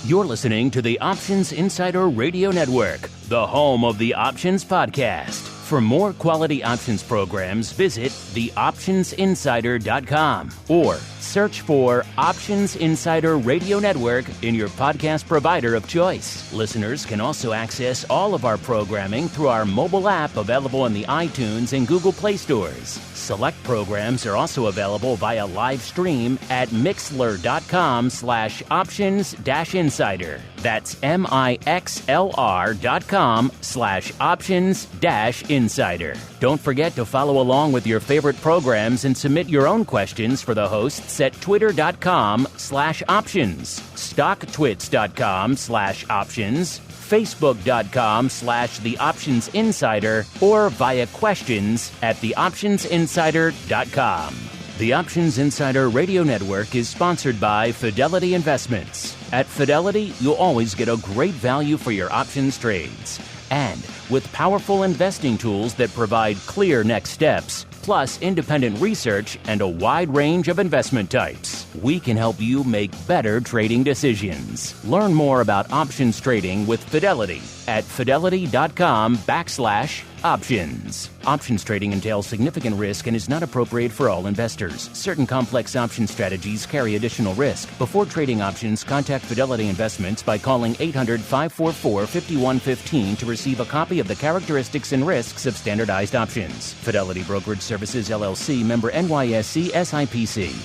You're listening to the Options Insider Radio Network, the home of the Options Podcast. For more quality options programs, visit theoptionsinsider.com or search for Options Insider Radio Network in your podcast provider of choice. Listeners can also access all of our programming through our mobile app available in the iTunes and Google Play stores. Select programs are also available via live stream at mixlr.com/options-insider. That's mixlr.com/options-insider. Don't forget to follow along with your favorite programs and submit your own questions for the hosts at twitter.com/options, stocktwits.com/options, facebook.com/The Options Insider, or via questions at theoptionsinsider.com. The Options Insider Radio Network is sponsored by Fidelity Investments. At Fidelity, you'll always get a great value for your options trades. And with powerful investing tools that provide clear next steps, plus independent research and a wide range of investment types, we can help you make better trading decisions. Learn more about options trading with Fidelity at fidelity.com/options. Options trading entails significant risk and is not appropriate for all investors. Certain complex option strategies carry additional risk. Before trading options, contact Fidelity Investments by calling 800-544-5115 to receive a copy of the characteristics and risks of standardized options. Fidelity Brokerage Services, LLC, member NYSE SIPC.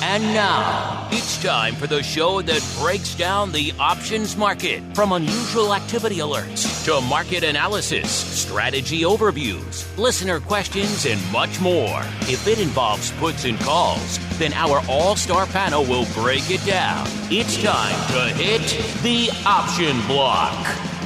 And now, it's time for the show that breaks down the options market. From unusual activity alerts to market analysis, strategy overviews, listener questions, and much more. If it involves puts and calls, then our all-star panel will break it down. It's time to hit the option block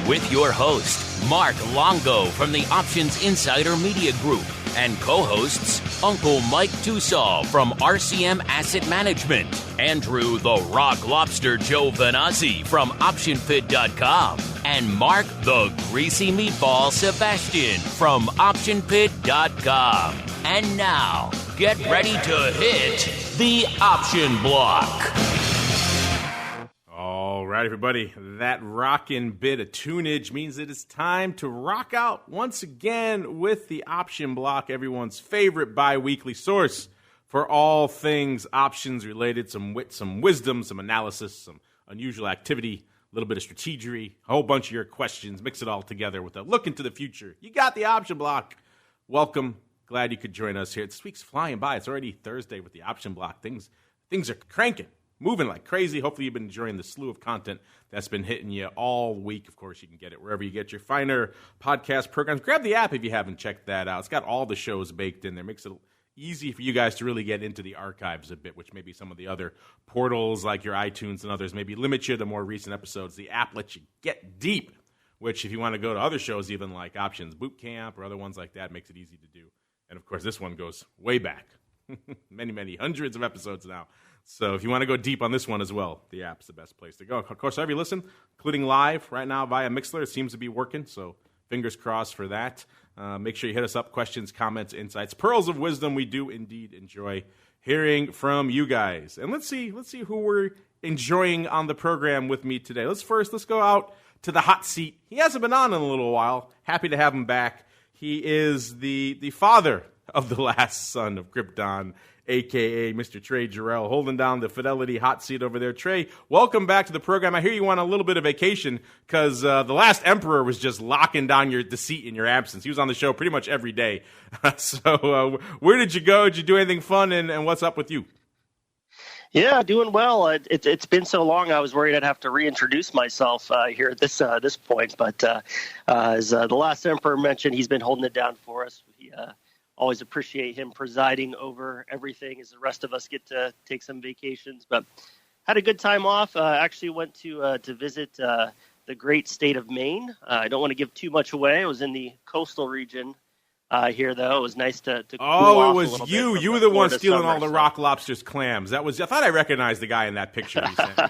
with your host, Mark Longo from the Options Insider Media Group, and co-hosts Uncle Mike TOSAW from RCM Asset Management, Andrew the Rock Lobster GIOVINAZZI from OptionPit.com, and Mark the Greasy Meatball Sebastian from OptionPit.com. And now, get ready to hit the option block. All right, everybody, that rockin' bit of tunage means it is time to rock out once again with the option block, everyone's favorite bi-weekly source for all things options related, some wit, some wisdom, some analysis, some unusual activity, a little bit of strategery, a whole bunch of your questions, mix it all together with a look into the future. You got the option block. Welcome. Glad you could join us here. This week's flying by. It's already Thursday with the option block. Things are cranking. Moving like crazy. Hopefully you've been enjoying the slew of content that's been hitting you all week. Of course, you can get it wherever you get your finer podcast programs. Grab the app if you haven't checked that out. It's got all the shows baked in there. Makes it easy for you guys to really get into the archives a bit, which maybe some of the other portals like your iTunes and others maybe limit you to more recent episodes. The app lets you get deep, which if you want to go to other shows, even like Options Boot Camp or other ones like that, makes it easy to do. And, of course, this one goes way back. many, hundreds of episodes now. So if you want to go deep on this one as well, the app's the best place to go. Of course, wherever you listen, including live right now via Mixlr, it seems to be working, so fingers crossed for that. Make sure you hit us up, questions, comments, insights, pearls of wisdom. We do indeed enjoy hearing from you guys. And let's see who we're enjoying on the program with me today. Let's go out to the hot seat. He hasn't been on in a little while. Happy to have him back. He is the father of the last son of Krypton, a.k.a. Mr. TREY JARRELL, holding down the Fidelity hot seat over there. TREY, welcome back to the program. I hear you want a little bit of vacation because the last emperor was just locking down the seat in your absence. He was on the show pretty much every day. So where did you go? Did you do anything fun, and what's up with you? Yeah, doing well. It's been so long, I was worried I'd have to reintroduce myself here at this point. But as the last emperor mentioned, he's been holding it down for us. We always appreciate him presiding over everything as the rest of us get to take some vacations. But had a good time off. Actually went to visit the great state of Maine. I don't want to give too much away. I was in the coastal region here, though. It was nice to cool off it was you. You were the one stealing all the Rock Lobster's clams. I thought I recognized the guy in that picture he sent me.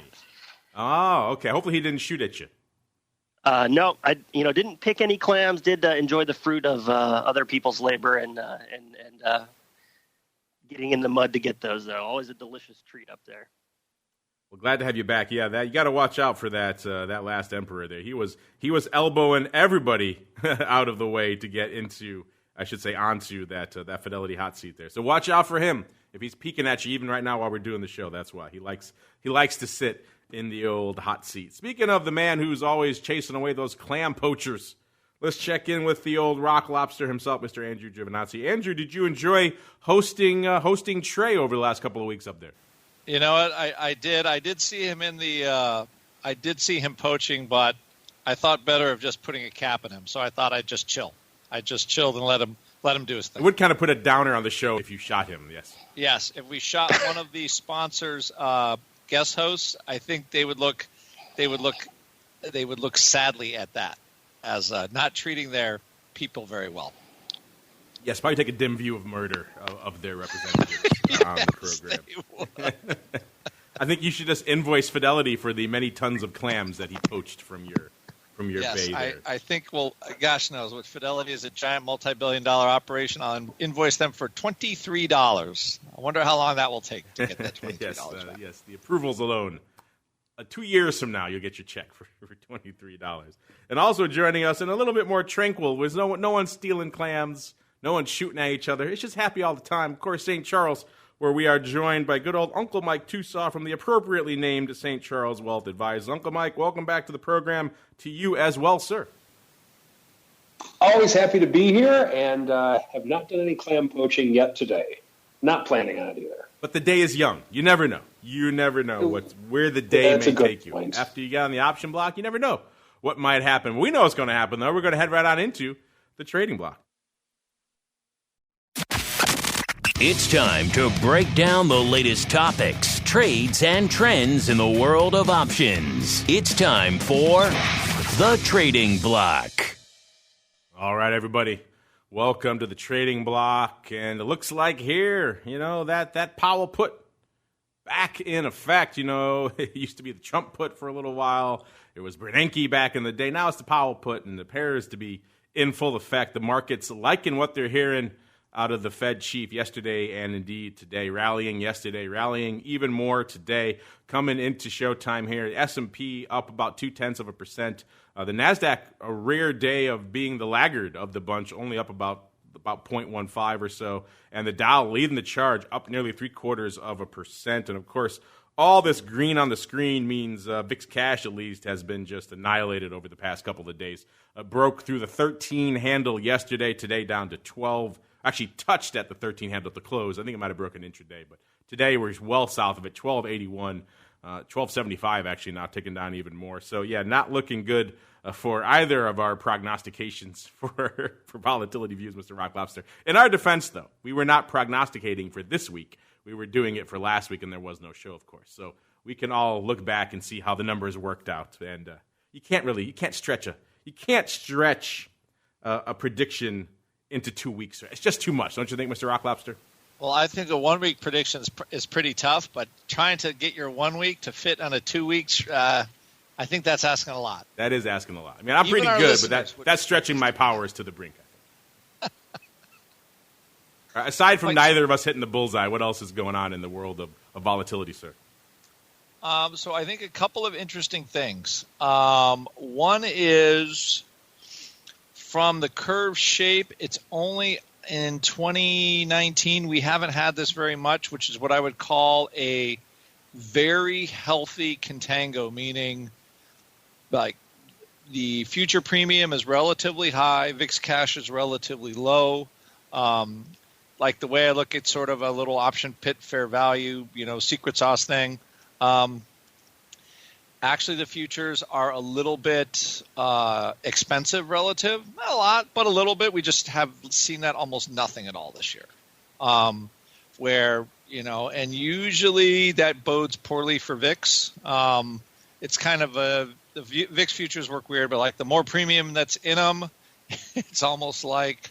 Oh, okay. Hopefully he didn't shoot at you. No, I didn't pick any clams. Did enjoy the fruit of other people's labor and getting in the mud to get those, though. Always a delicious treat up there. Well, glad to have you back. Yeah, that you got to watch out for that last emperor there. He was elbowing everybody out of the way to get into, I should say, onto that Fidelity hot seat there. So watch out for him. If he's peeking at you even right now while we're doing the show, that's why. He likes to sit in the old hot seat. Speaking of the man who's always chasing away those clam poachers, let's check in with the old rock lobster himself, Mr. Andrew GIOVINAZZI. Andrew, did you enjoy hosting TREY over the last couple of weeks up there? You know what? I did. I did see him I did see him poaching, but I thought better of just putting a cap on him. So I thought I'd just chill. I just chilled and let him do his thing. It would kind of put a downer on the show if you shot him. Yes. Yes. If we shot one of the sponsors' guest hosts, I think they would look sadly at that as not treating their people very well. Yes, probably take a dim view of murder of their representatives on the program. I think you should just invoice Fidelity for the many tons of clams that he poached from your bay there. I think, well, gosh knows, what Fidelity is a giant multi-billion-dollar operation. I'll invoice them for $23. I wonder how long that will take to get that $23 back. Yes, the approvals alone. 2 years from now, you'll get your check for $23. And also joining us in a little bit more tranquil, was no one stealing clams. No one's shooting at each other. It's just happy all the time. Of course, St. Charles, where we are joined by good old Uncle Mike TOSAW from the appropriately named St. Charles Wealth Advisors. Uncle Mike, welcome back to the program. To you as well, sir. Always happy to be here, and have not done any clam poaching yet today. Not planning on it either. But the day is young. You never know. You never know where the day may take you. Point. After you get on the option block, you never know what might happen. We know what's going to happen, though. We're going to head right on into the trading block. It's time to break down the latest topics, trades, and trends in the world of options. It's time for the Trading Block. All right, everybody. Welcome to the Trading Block. And it looks like here, that Powell put back in effect. It used to be the Trump put for a little while. It was Bernanke back in the day. Now it's the Powell put, and it appears to be in full effect. The market's liking what they're hearing out of the Fed chief yesterday and indeed today, rallying yesterday, rallying even more today, coming into showtime here. S&P up about 0.2%. The NASDAQ, a rare day of being the laggard of the bunch, only up about 0.15 or so. And the Dow leading the charge, up nearly 0.75%. And, of course, all this green on the screen means VIX cash, at least, has been just annihilated over the past couple of days. Broke through the 13 handle yesterday, today down to 12. Actually touched at the 13 handle at the close. I think it might have broken intraday, but today we're well south of it, 1281, 1275 actually now, ticking down even more. So, yeah, not looking good for either of our prognostications for volatility views, Mr. Rock Lobster. In our defense, though, we were not prognosticating for this week. We were doing it for last week, and there was no show, of course. So we can all look back and see how the numbers worked out. And you can't stretch a prediction into 2 weeks. It's just too much, don't you think, Mr. Rock Lobster? Well, I think a 1 week prediction is pretty tough, but trying to get your 1 week to fit on a 2 weeks, I think that's asking a lot. That is asking a lot. I mean, I'm pretty good, but that's stretching my powers to the brink. Aside from neither of us hitting the bullseye, what else is going on in the world of volatility, sir? So I think a couple of interesting things. One is from the curve shape, it's only in 2019. We haven't had this very much, which is what I would call a very healthy contango, meaning like the future premium is relatively high, VIX cash is relatively low. Like the way I look at sort of a little option pit fair value, secret sauce thing. Actually, the futures are a little bit expensive relative. Not a lot, but a little bit. We just have seen that almost nothing at all this year. And usually that bodes poorly for VIX. It's kind of the VIX futures work weird, but like the more premium that's in them, it's almost like,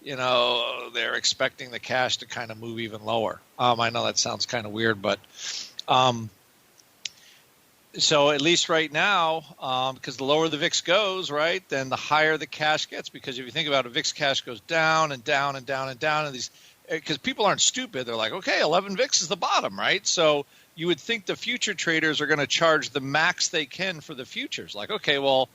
they're expecting the cash to kind of move even lower. I know that sounds kind of weird, but so at least right now, because the lower the VIX goes, right, then the higher the cash gets. Because if you think about it, VIX cash goes down and down and down and down, and these, because people aren't stupid, they're like, okay, 11 VIX is the bottom, right? So you would think the future traders are going to charge the max they can for the futures. Like, okay, well,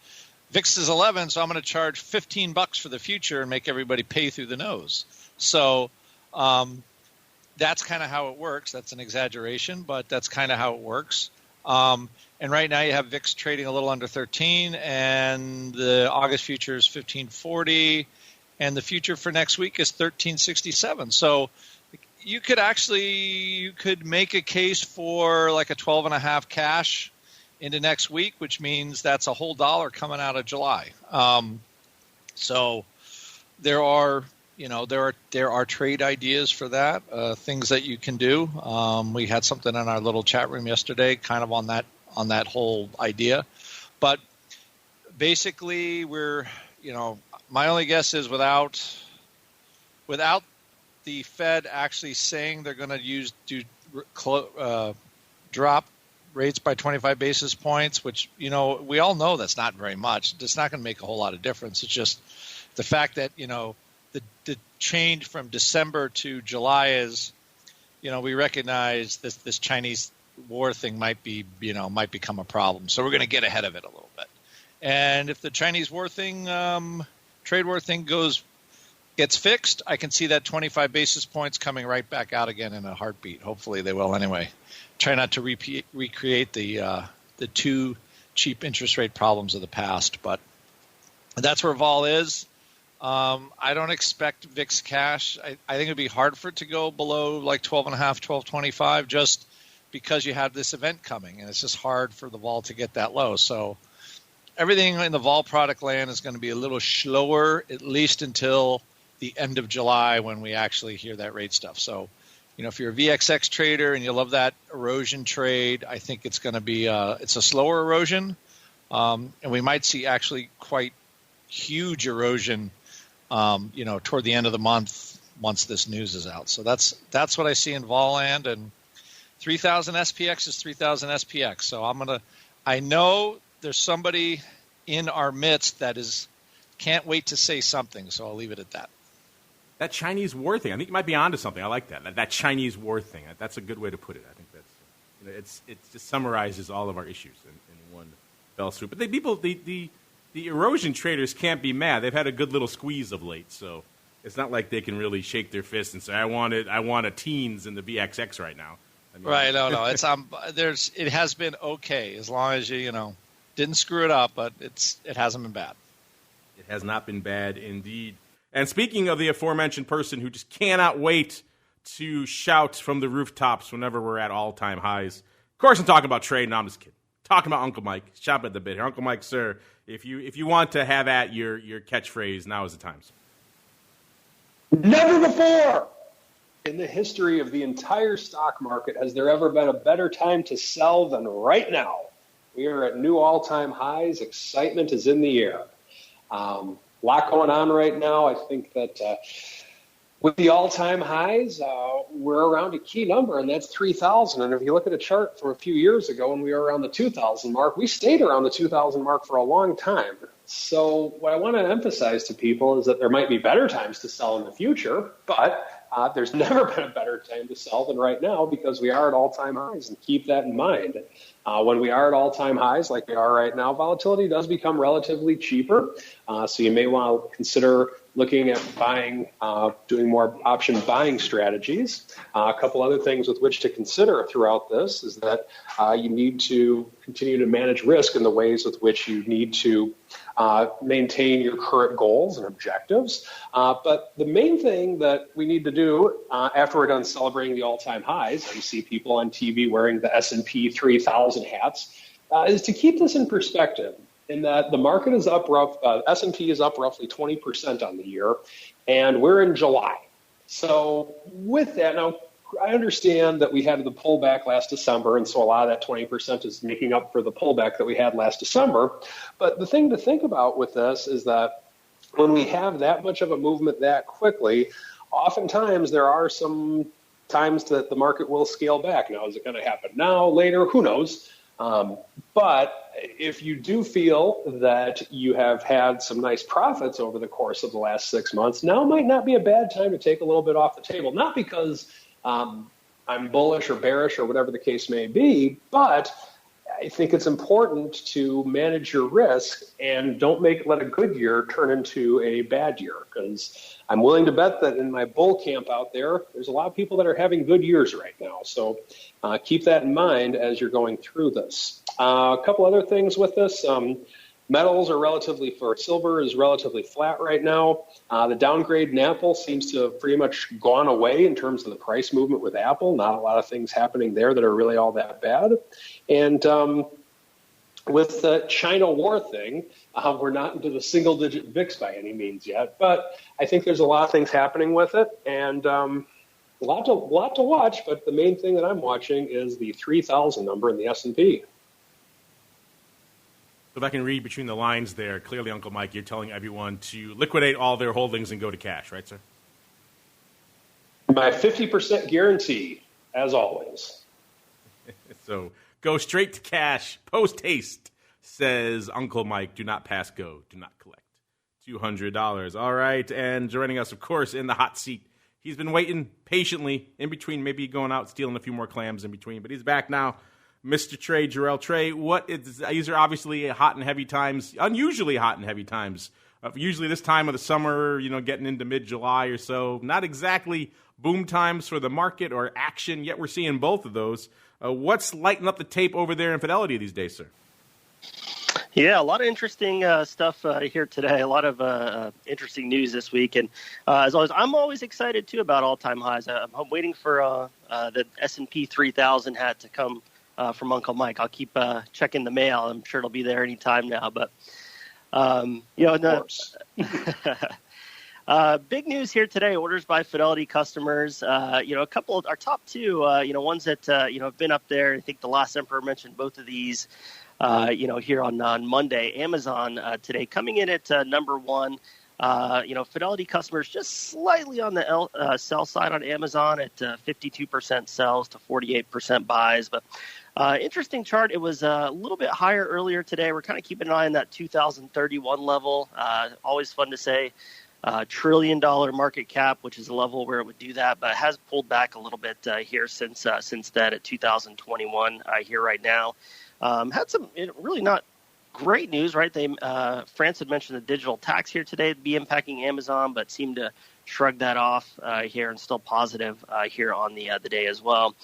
VIX is 11, so I'm going to charge $15 for the future and make everybody pay through the nose. So that's kind of how it works. That's an exaggeration, but that's kind of how it works. And right now you have VIX trading a little under 13, and the August future is 1540, and the future for next week is 1367. So you could make a case for like a 12.5 cash into next week, which means that's a whole dollar coming out of July. So there are trade ideas for that, things that you can do. We had something in our little chat room yesterday, kind of on that whole idea. But basically, my only guess is without the Fed actually saying they're going to drop rates by 25 basis points, which, we all know that's not very much. It's not going to make a whole lot of difference. It's just the fact that, the change from December to July is, we recognize this Chinese war thing might become a problem. So we're going to get ahead of it a little bit. And if the Chinese war thing, trade war thing gets fixed, I can see that 25 basis points coming right back out again in a heartbeat. Hopefully they will anyway. Try not to recreate the two cheap interest rate problems of the past, but that's where vol is. I don't expect VIX cash. I think it'd be hard for it to go below like 12.5, 12.25, just because you have this event coming, and it's just hard for the vol to get that low. So everything in the vol product land is going to be a little slower, at least until the end of July when we actually hear that rate stuff. So, if you're a VXX trader and you love that erosion trade, I think it's going to be it's a slower erosion, and we might see actually quite huge erosion, toward the end of the month once this news is out. So that's what I see in vol land, and 3,000 SPX is 3,000 SPX. So I know there's somebody in our midst that can't wait to say something. So I'll leave it at that. That Chinese war thing, I think you might be onto something. I like that. That Chinese war thing. That's a good way to put it. I think that's it just summarizes all of our issues in one fell swoop. But the erosion traders can't be mad. They've had a good little squeeze of late, so it's not like they can really shake their fist and say, I want a teens in the VXX right now. Right, no. It's it has been okay as long as you didn't screw it up, but it hasn't been bad. It has not been bad indeed. And speaking of the aforementioned person who just cannot wait to shout from the rooftops whenever we're at all-time highs, of course I'm talking about TREY. No, I'm just kidding. Talking about Uncle Mike. Shop at the bit here. Uncle Mike, sir, if you want to have at your catchphrase, now is the time. Never before in the history of the entire stock market has there ever been a better time to sell than right now. We are at new all-time highs. Excitement is in the air. Lot going on right now. I think that with the all-time highs, we're around a key number, and that's 3,000. And if you look at a chart from a few years ago when we were around the 2,000 mark, we stayed around the 2,000 mark for a long time. So what I want to emphasize to people is that there might be better times to sell in the future, but there's never been a better time to sell than right now because we are at all-time highs, and keep that in mind. When we are at all-time highs like we are right now, volatility does become relatively cheaper. So you may want to consider looking at buying, doing more option buying strategies. A couple other things with which to consider throughout this is that you need to continue to manage risk in the ways with which you need to maintain your current goals and objectives. But the main thing that we need to do after we're done celebrating the all-time highs, you see people on TV wearing the S&P 3000 hats, is to keep this in perspective. In that the market is up S&P is up roughly 20% on the year, and we're in July. So with that, now I understand that we had the pullback last December, and so a lot of that 20% is making up for the pullback that we had last December. But the thing to think about with this is that when we have that much of a movement that quickly, oftentimes there are some times that the market will scale back. Now, is it going to happen now, later? Who knows? But if you do feel that you have had some nice profits over the course of the last 6 months, now might not be a bad time to take a little bit off the table. Not because I'm bullish or bearish or whatever the case may be, but I think it's important to manage your risk and don't let a good year turn into a bad year, because I'm willing to bet that in my bull camp out there, there's a lot of people that are having good years right now. So keep that in mind as you're going through this. A couple other things with this. Metals are silver is relatively flat right now. The downgrade in Apple seems to have pretty much gone away in terms of the price movement with Apple. Not a lot of things happening there that are really all that bad. And with the China war thing, we're not into the single-digit VIX by any means yet, but I think there's a lot of things happening with it, and a lot to watch. But the main thing that I'm watching is the 3,000 number in the S&P. If I can read between the lines there, clearly, Uncle Mike, you're telling everyone to liquidate all their holdings and go to cash, right, sir? My 50% guarantee, as always. So go straight to cash, post haste, says Uncle Mike. Do not pass go. Do not collect. $200. All right, and joining us, of course, in the hot seat. He's been waiting patiently in between, maybe going out stealing a few more clams in between, but he's back now. Mr. Trey, Jarrell. Trey, these are obviously hot and heavy times, unusually hot and heavy times. Usually this time of the summer, getting into mid-July or so, not exactly boom times for the market or action, yet we're seeing both of those. What's lighting up the tape over there in Fidelity these days, sir? Yeah, a lot of interesting stuff here today. A lot of interesting news this week. And as always, I'm always excited, too, about all-time highs. I'm waiting for the S&P 3000 hat to come from Uncle Mike. I'll keep checking the mail. I'm sure it'll be there any time now. But, big news here today, orders by Fidelity customers. A couple of our top two, ones that, have been up there. I think the last emperor mentioned both of these, here on Monday. Amazon today coming in at number one. Fidelity customers just slightly on the sell side on Amazon at 52% sells to 48% buys. But interesting chart. It was a little bit higher earlier today. We're kind of keeping an eye on that 2031 level. Always fun to say. $1 trillion market cap, which is a level where it would do that, but it has pulled back a little bit here since that at 2021 here right now. Had some really not great news, right? France had mentioned the digital tax here today to be impacting Amazon, but seemed to shrug that off here and still positive here on the day as well.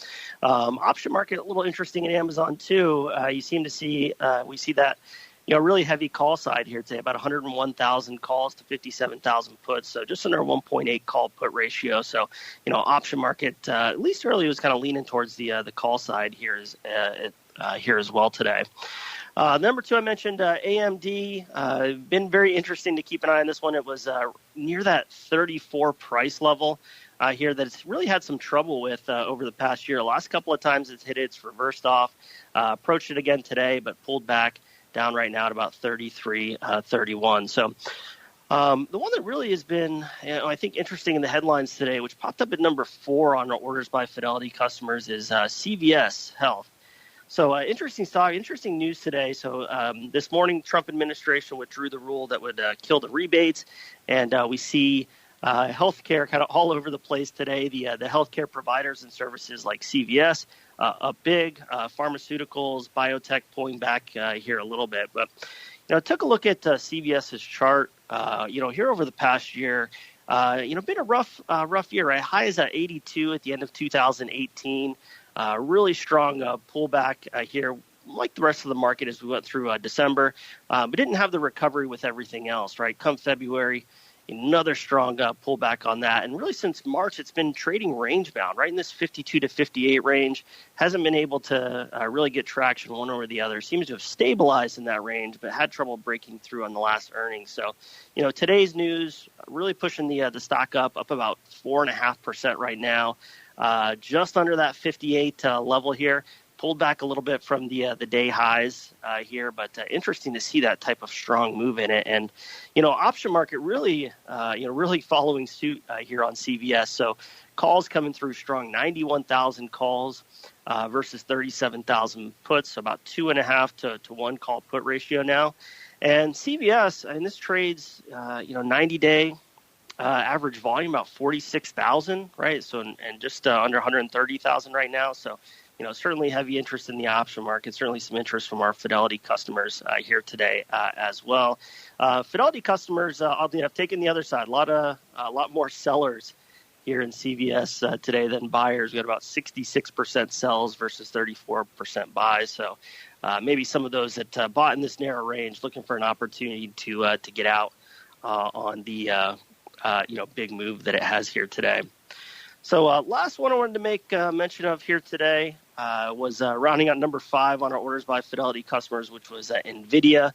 Option market, a little interesting in Amazon too. We see that really heavy call side here today, about 101,000 calls to 57,000 puts, so just under 1.8 call put ratio. So option market at least early was kind of leaning towards the call side here as well today. Number two, I mentioned AMD. Been very interesting to keep an eye on this one. It was near that 34 price level here that it's really had some trouble with over the past year. The last couple of times it's hit it, it's reversed off, approached it again today, but pulled back down right now at about 33, 31. So the one that really has been, I think, interesting in the headlines today, which popped up at number 4 on orders by Fidelity customers, is CVS Health. So interesting stock, interesting news today. So this morning, Trump administration withdrew the rule that would kill the rebates, and we see healthcare kind of all over the place today. The healthcare providers and services like CVS up big, pharmaceuticals, biotech pulling back here a little bit. But took a look at CVS's chart. Here over the past year, been a rough year. Right, high is at 82 at the end of 2018. Really strong pullback here, like the rest of the market as we went through December, but didn't have the recovery with everything else, right? Come February, another strong pullback on that. And really since March, it's been trading range bound, right in this 52 to 58 range. Hasn't been able to really get traction one over the other. Seems to have stabilized in that range, but had trouble breaking through on the last earnings. So, today's news really pushing the stock up about 4.5% right now. Just under that 58 level here, pulled back a little bit from the day highs here, but interesting to see that type of strong move in it. And option market really really following suit here on CVS. So calls coming through strong, 91,000 calls versus 37,000 puts, so about 2.5 to 1 call put ratio now. And CVS, and this trades 90-day average volume about 46,000, right? So and just under 130,000 right now. So, certainly heavy interest in the option market. Certainly some interest from our Fidelity customers here today as well. Fidelity customers, oddly enough, taking the other side. A lot more sellers here in CVS today than buyers. We got about 66% sells versus 34% buys. So maybe some of those that bought in this narrow range looking for an opportunity to get out on the big move that it has here today. So last one I wanted to make mention of here today was rounding out number 5 on our orders by Fidelity customers, which was NVIDIA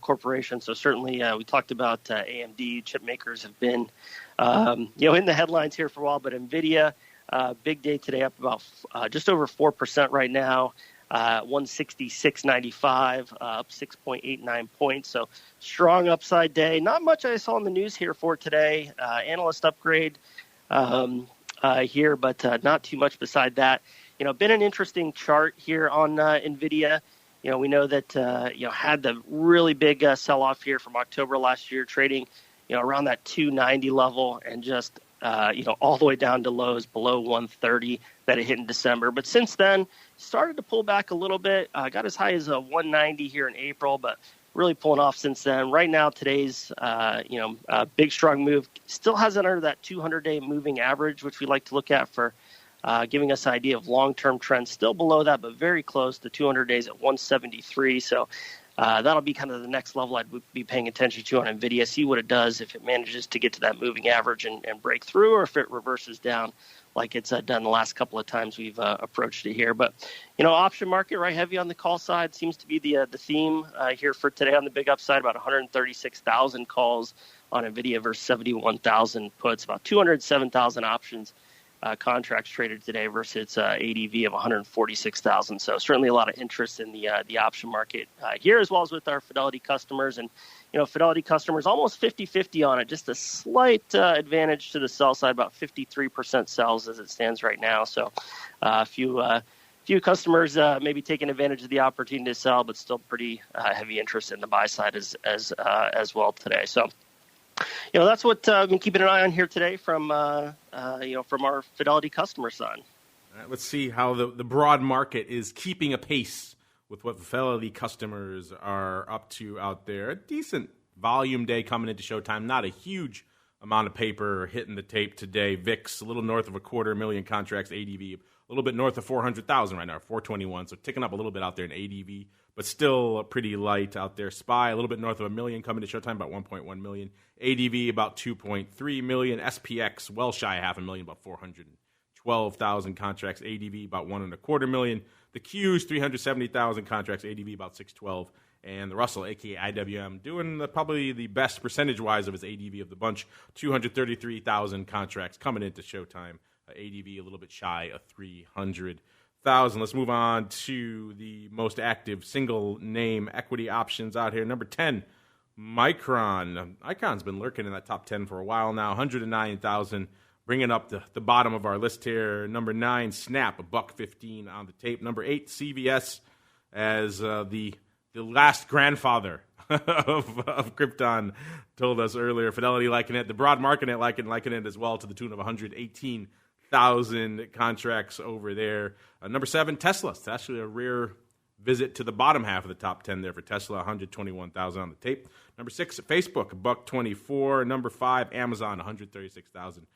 Corporation. So certainly we talked about AMD. Chip makers have been in the headlines here for a while, but NVIDIA, big day today, up about just over 4% right now. 166.95, up 6.89 points. So strong upside day. Not much I saw in the news here for today. Analyst upgrade here, but not too much beside that. Been an interesting chart here on NVIDIA. We know that had the really big sell-off here from October last year, trading around that 290 level, and just all the way down to lows below 130 that it hit in December. But since then, started to pull back a little bit. Got as high as 190 here in April, but really pulling off since then. Right now, today's big strong move still hasn't under that 200-day moving average, which we like to look at for giving us an idea of long-term trends. Still below that, but very close to 200 days at 173. So that'll be kind of the next level I'd be paying attention to on NVIDIA, see what it does, if it manages to get to that moving average and break through, or if it reverses down like it's done the last couple of times we've approached it here. But, option market, right, heavy on the call side seems to be the theme here for today on the big upside, about 136,000 calls on NVIDIA versus 71,000 puts, about 207,000 options contracts traded today versus its ADV of 146,000. So certainly a lot of interest in the option market here, as well as with our Fidelity customers. And, Fidelity customers almost 50-50 on it, just a slight advantage to the sell side, about 53% sells as it stands right now. So a few customers maybe taking advantage of the opportunity to sell, but still pretty heavy interest in the buy side as well today. So that's what I've been keeping an eye on here today from our Fidelity customer side. All right, let's see how the broad market is keeping a pace with what Fidelity customers are up to out there. A decent volume day coming into showtime. Not a huge amount of paper hitting the tape today. VIX, a little north of 250,000 contracts. ADV, a little bit north of 400,000 right now, 421. So ticking up a little bit out there in ADV, but still pretty light out there. SPY, a little bit north of 1 million coming to showtime, about 1.1 million. ADV, about 2.3 million. SPX, well shy of 500,000, about 412,000 contracts. ADV, about 1.25 million. The Q's, 370,000 contracts. ADV, about 612. And the Russell, a.k.a. IWM, doing probably the best percentage-wise of its ADV of the bunch, 233,000 contracts coming into showtime. ADV a little bit shy of 300,000. Let's move on to the most active single-name equity options out here. Number 10, Micron. Micron's been lurking in that top 10 for a while now, 109,000. Bringing up the bottom of our list here. Number 9, Snap, $1.15 on the tape. Number 8, CVS, as the last grandfather of Krypton told us earlier. Fidelity liking it. The broad market liking it as well, to the tune of 118,000 contracts over there. Number 7, Tesla. It's actually a rare visit to the bottom half of the top 10 there for Tesla, 121,000 on the tape. Number 6, Facebook, $1.24. Number 5, Amazon, 136,000.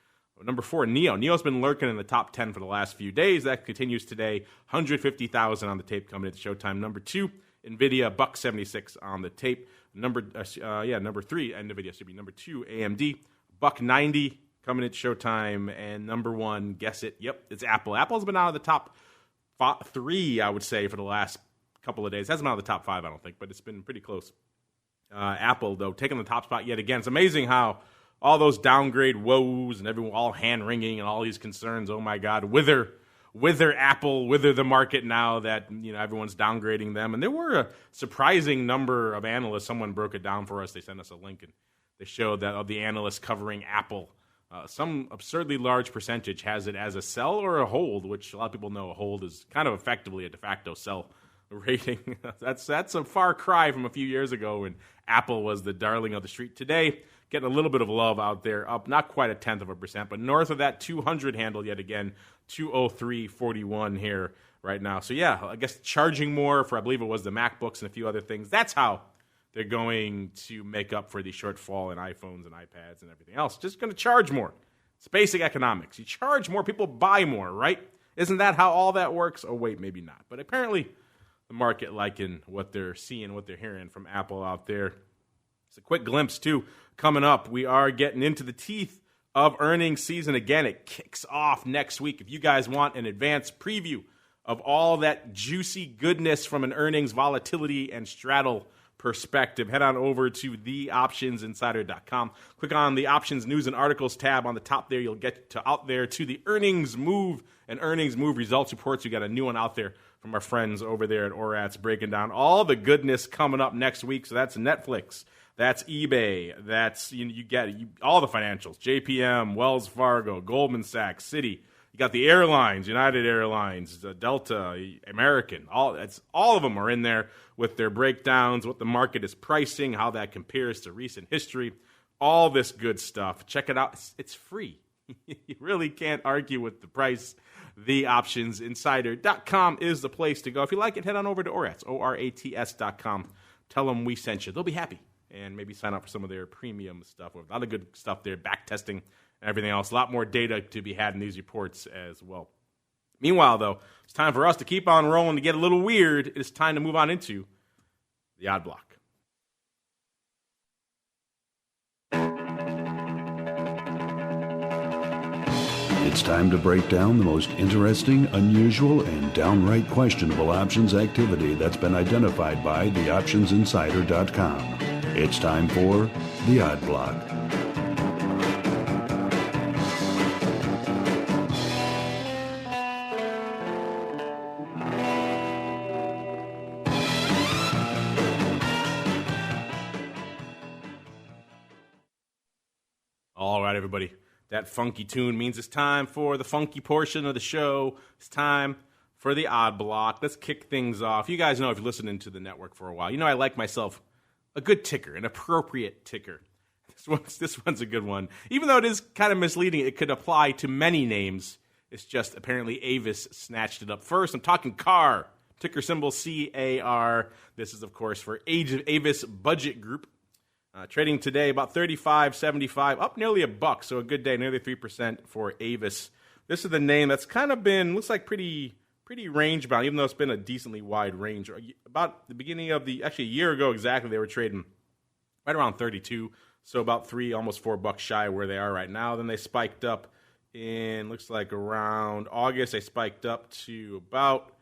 Number 4, Neo. Neo's been lurking in the top 10 for the last few days. That continues today. 150,000 on the tape coming into showtime. Number 2, NVIDIA, $1.76 on the tape. Number 3, NVIDIA should be number 2, AMD, $1.90 coming into showtime. And number 1, guess it. Yep, it's Apple. Apple's been out of the top 3, I would say, for the last couple of days. Hasn't been out of the top 5, I don't think, but it's been pretty close. Apple, though, taking the top spot yet again. It's amazing how all those downgrade woes and everyone all hand-wringing and all these concerns, oh my God, wither Apple, wither the market now that everyone's downgrading them. And there were a surprising number of analysts. Someone broke it down for us. They sent us a link, and they showed that of the analysts covering Apple, some absurdly large percentage has it as a sell or a hold, which a lot of people know a hold is kind of effectively a de facto sell rating. That's a far cry from a few years ago when Apple was the darling of the street. Today, getting a little bit of love out there, up not quite 0.1%, but north of that 200 handle yet again, 203.41 here right now. So yeah, I guess charging more for, I believe it was the MacBooks and a few other things. That's how they're going to make up for the shortfall in iPhones and iPads and everything else. Just going to charge more. It's basic economics. You charge more, people buy more, right? Isn't that how all that works? Oh, wait, maybe not. But apparently the market liking what they're seeing, what they're hearing from Apple out there. It's a quick glimpse, too. Coming up, we are getting into the teeth of earnings season again. It kicks off next week. If you guys want an advanced preview of all that juicy goodness from an earnings volatility and straddle perspective, head on over to theoptionsinsider.com. Click on the Options News and Articles tab on the top there. You'll get to out there to the Earnings Move and Earnings Move results reports. We got a new one out there from our friends over there at ORATS breaking down all the goodness coming up next week. So that's Netflix, that's eBay, that's you get all the financials, JPM, Wells Fargo, Goldman Sachs, Citi. You got the airlines, United Airlines, Delta, American. All of them are in there with their breakdowns, what the market is pricing, how that compares to recent history, all this good stuff. Check it out. It's free. You really can't argue with the price. TheOptionsInsider.com is the place to go. If you like it, head on over to ORATS, ORATS.com. Tell them we sent you. They'll be happy. And maybe sign up for some of their premium stuff. A lot of good stuff there, back testing and everything else. A lot more data to be had in these reports as well. Meanwhile, though, it's time for us to keep on rolling to get a little weird. It's time to move on into the Odd Block. It's time to break down the most interesting, unusual, and downright questionable options activity that's been identified by TheOptionsInsider.com. It's time for the Odd Block. All right, everybody. That funky tune means it's time for the funky portion of the show. It's time for the Odd Block. Let's kick things off. You guys know, if you're listening to the network for a while, you know I like myself a good ticker, an appropriate ticker. This one's a good one. Even though it is kind of misleading, it could apply to many names. It's just apparently Avis snatched it up first. I'm talking CAR, ticker symbol CAR. This is, of course, for Avis Budget Group. Trading today about $35.75, up nearly $1, so a good day, nearly 3% for Avis. This is the name that's kind of been, looks like pretty range bound, even though it's been a decently wide range. About the beginning of actually a year ago exactly, they were trading right around 32, so about almost $4 shy of where they are right now. Then they spiked up in, looks like around August, they spiked up to about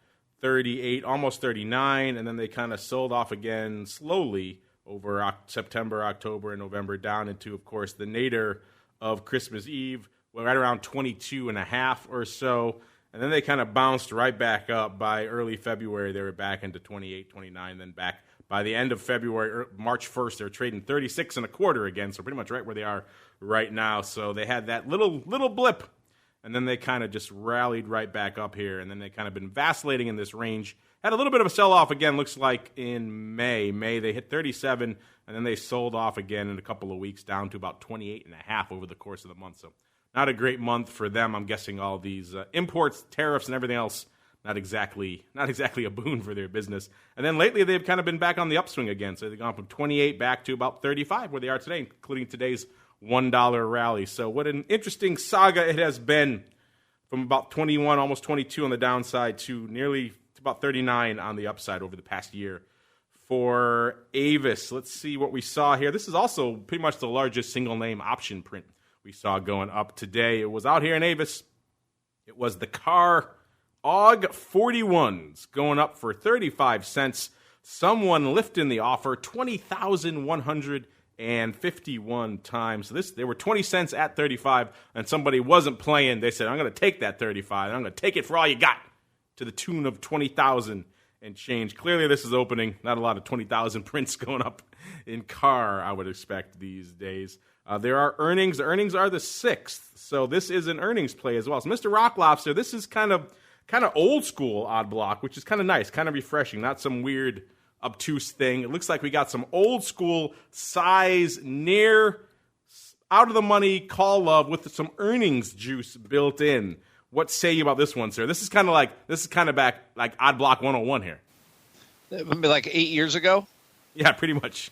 38, almost 39, and then they kind of sold off again slowly over September, October, and November, down into, of course, the nadir of Christmas Eve, right around 22.5 or so. And then they kind of bounced right back up. By early February, they were back into 28, 29, then back by the end of February, March 1st, they were trading 36.25 again, so pretty much right where they are right now. So they had that little blip, and then they kind of just rallied right back up here, and then they kind of been vacillating in this range. Had a little bit of a sell-off again, looks like in May. They hit 37, and then they sold off again in a couple of weeks, down to about 28.5 over the course of the month. So not a great month for them. I'm guessing all these imports, tariffs, and everything else, not exactly a boon for their business. And then lately, they've kind of been back on the upswing again. So they've gone from 28 back to about 35, where they are today, including today's $1 rally. So what an interesting saga it has been, from about 21, almost 22 on the downside to nearly about 39 on the upside over the past year for Avis. Let's see what we saw here. This is also pretty much the largest single name option print we saw going up today. It was out here in Avis. It was the CAR AUG 41s going up for 35 cents. Someone lifting the offer 20,151 times. So they were 20 cents at 35, and somebody wasn't playing. They said, I'm going to take that 35. I'm going to take it for all you got, to the tune of 20,000 and change. Clearly, this is opening. Not a lot of 20,000 prints going up in CAR, I would expect these days. There are earnings. The earnings are the 6th, so this is an earnings play as well. So, Mr. Rock Lobster, this is kind of old school Odd Block, which is kind of nice, kind of refreshing, not some weird obtuse thing. It looks like we got some old school size near out of the money call love with some earnings juice built in. What say you about this one, sir? This is kind of back like Odd Block 101 here. Maybe like 8 years ago. Yeah, pretty much.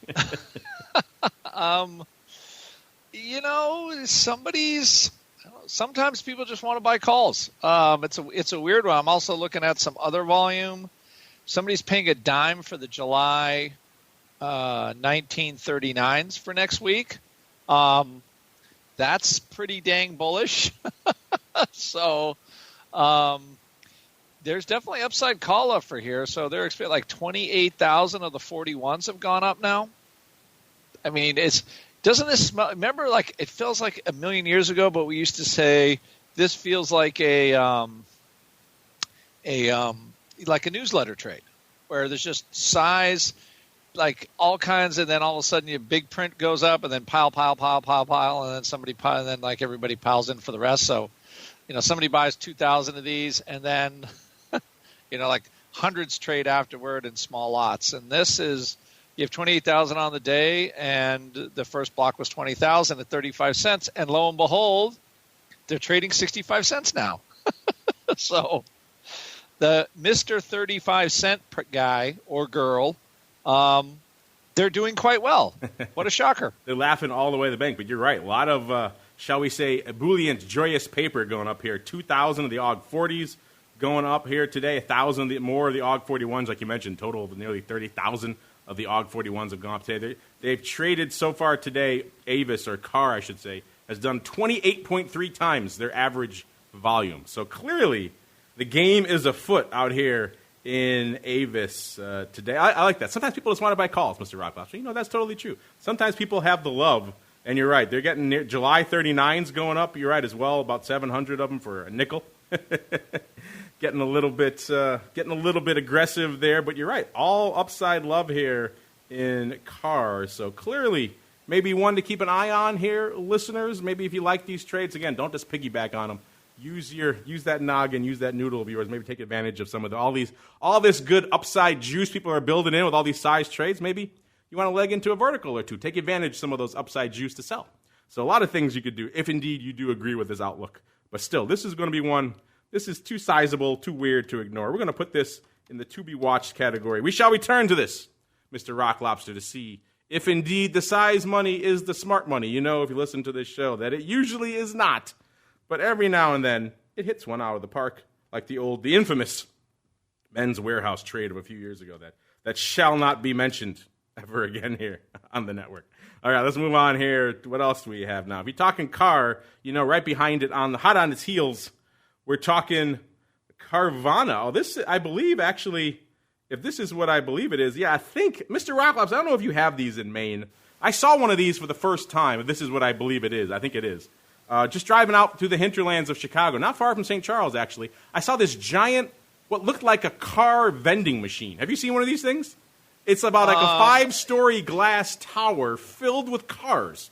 Sometimes people just want to buy calls. It's a weird one. I'm also looking at some other volume. Somebody's paying a dime for the July 1939s for next week. That's pretty dang bullish. So there's definitely upside call up for here. So they're expecting like 28,000 of the 41s have gone up now. I mean, doesn't this smell? Remember, like it feels like a million years ago, but we used to say this feels like like a newsletter trade where there's just size, like all kinds, and then all of a sudden your big print goes up, and then pile, and then and then like everybody piles in for the rest. So, somebody buys 2,000 of these, and then like hundreds trade afterward in small lots. And this is. You have 28,000 on the day, and the first block was 20,000 at 35 cents. And lo and behold, they're trading 65 cents now. So the Mr. 35 cent guy or girl, they're doing quite well. What a shocker. They're laughing all the way to the bank, but you're right. A lot of, shall we say, ebullient, joyous paper going up here. 2,000 of the AUG 40s going up here today. 1,000 more of the AUG 41s, like you mentioned, total of nearly 30,000. Of the AUG 41s have gone up today. They've traded so far today, Avis, or CAR, I should say, has done 28.3 times their average volume. So clearly, the game is afoot out here in Avis today. I like that. Sometimes people just want to buy calls, Mr. Rocklobster. That's totally true. Sometimes people have the love, and you're right. They're getting near July 39s going up. You're right as well, about 700 of them for a nickel. Getting a little bit aggressive there, but you're right. All upside love here in cars. So clearly, maybe one to keep an eye on here, listeners. Maybe if you like these trades, again, don't just piggyback on them. Use that noggin, use that noodle of yours. Maybe take advantage of some of all this good upside juice people are building in with all these size trades. Maybe you want to leg into a vertical or two. Take advantage of some of those upside juice to sell. So a lot of things you could do if indeed you do agree with this outlook. But still, this is going to be one. This is too sizable, too weird to ignore. We're going to put this in the to-be-watched category. We shall return to this, Mr. Rock Lobster, to see if indeed the size money is the smart money. If you listen to this show, that it usually is not. But every now and then, it hits one out of the park, like the infamous Men's Warehouse trade of a few years ago that shall not be mentioned ever again here on the network. All right, let's move on here. What else do we have now? If you're talking car, right behind it, hot on its heels, we're talking Carvana. Oh, this, I believe, actually, if this is what I believe it is, I think, Mr. Rocklobs, I don't know if you have these in Maine. I saw one of these for the first time. If this is what I believe it is, I think it is. Just driving out through the hinterlands of Chicago, not far from St. Charles, actually, I saw this giant, what looked like a car vending machine. Have you seen one of these things? It's about like a 5-story glass tower filled with cars.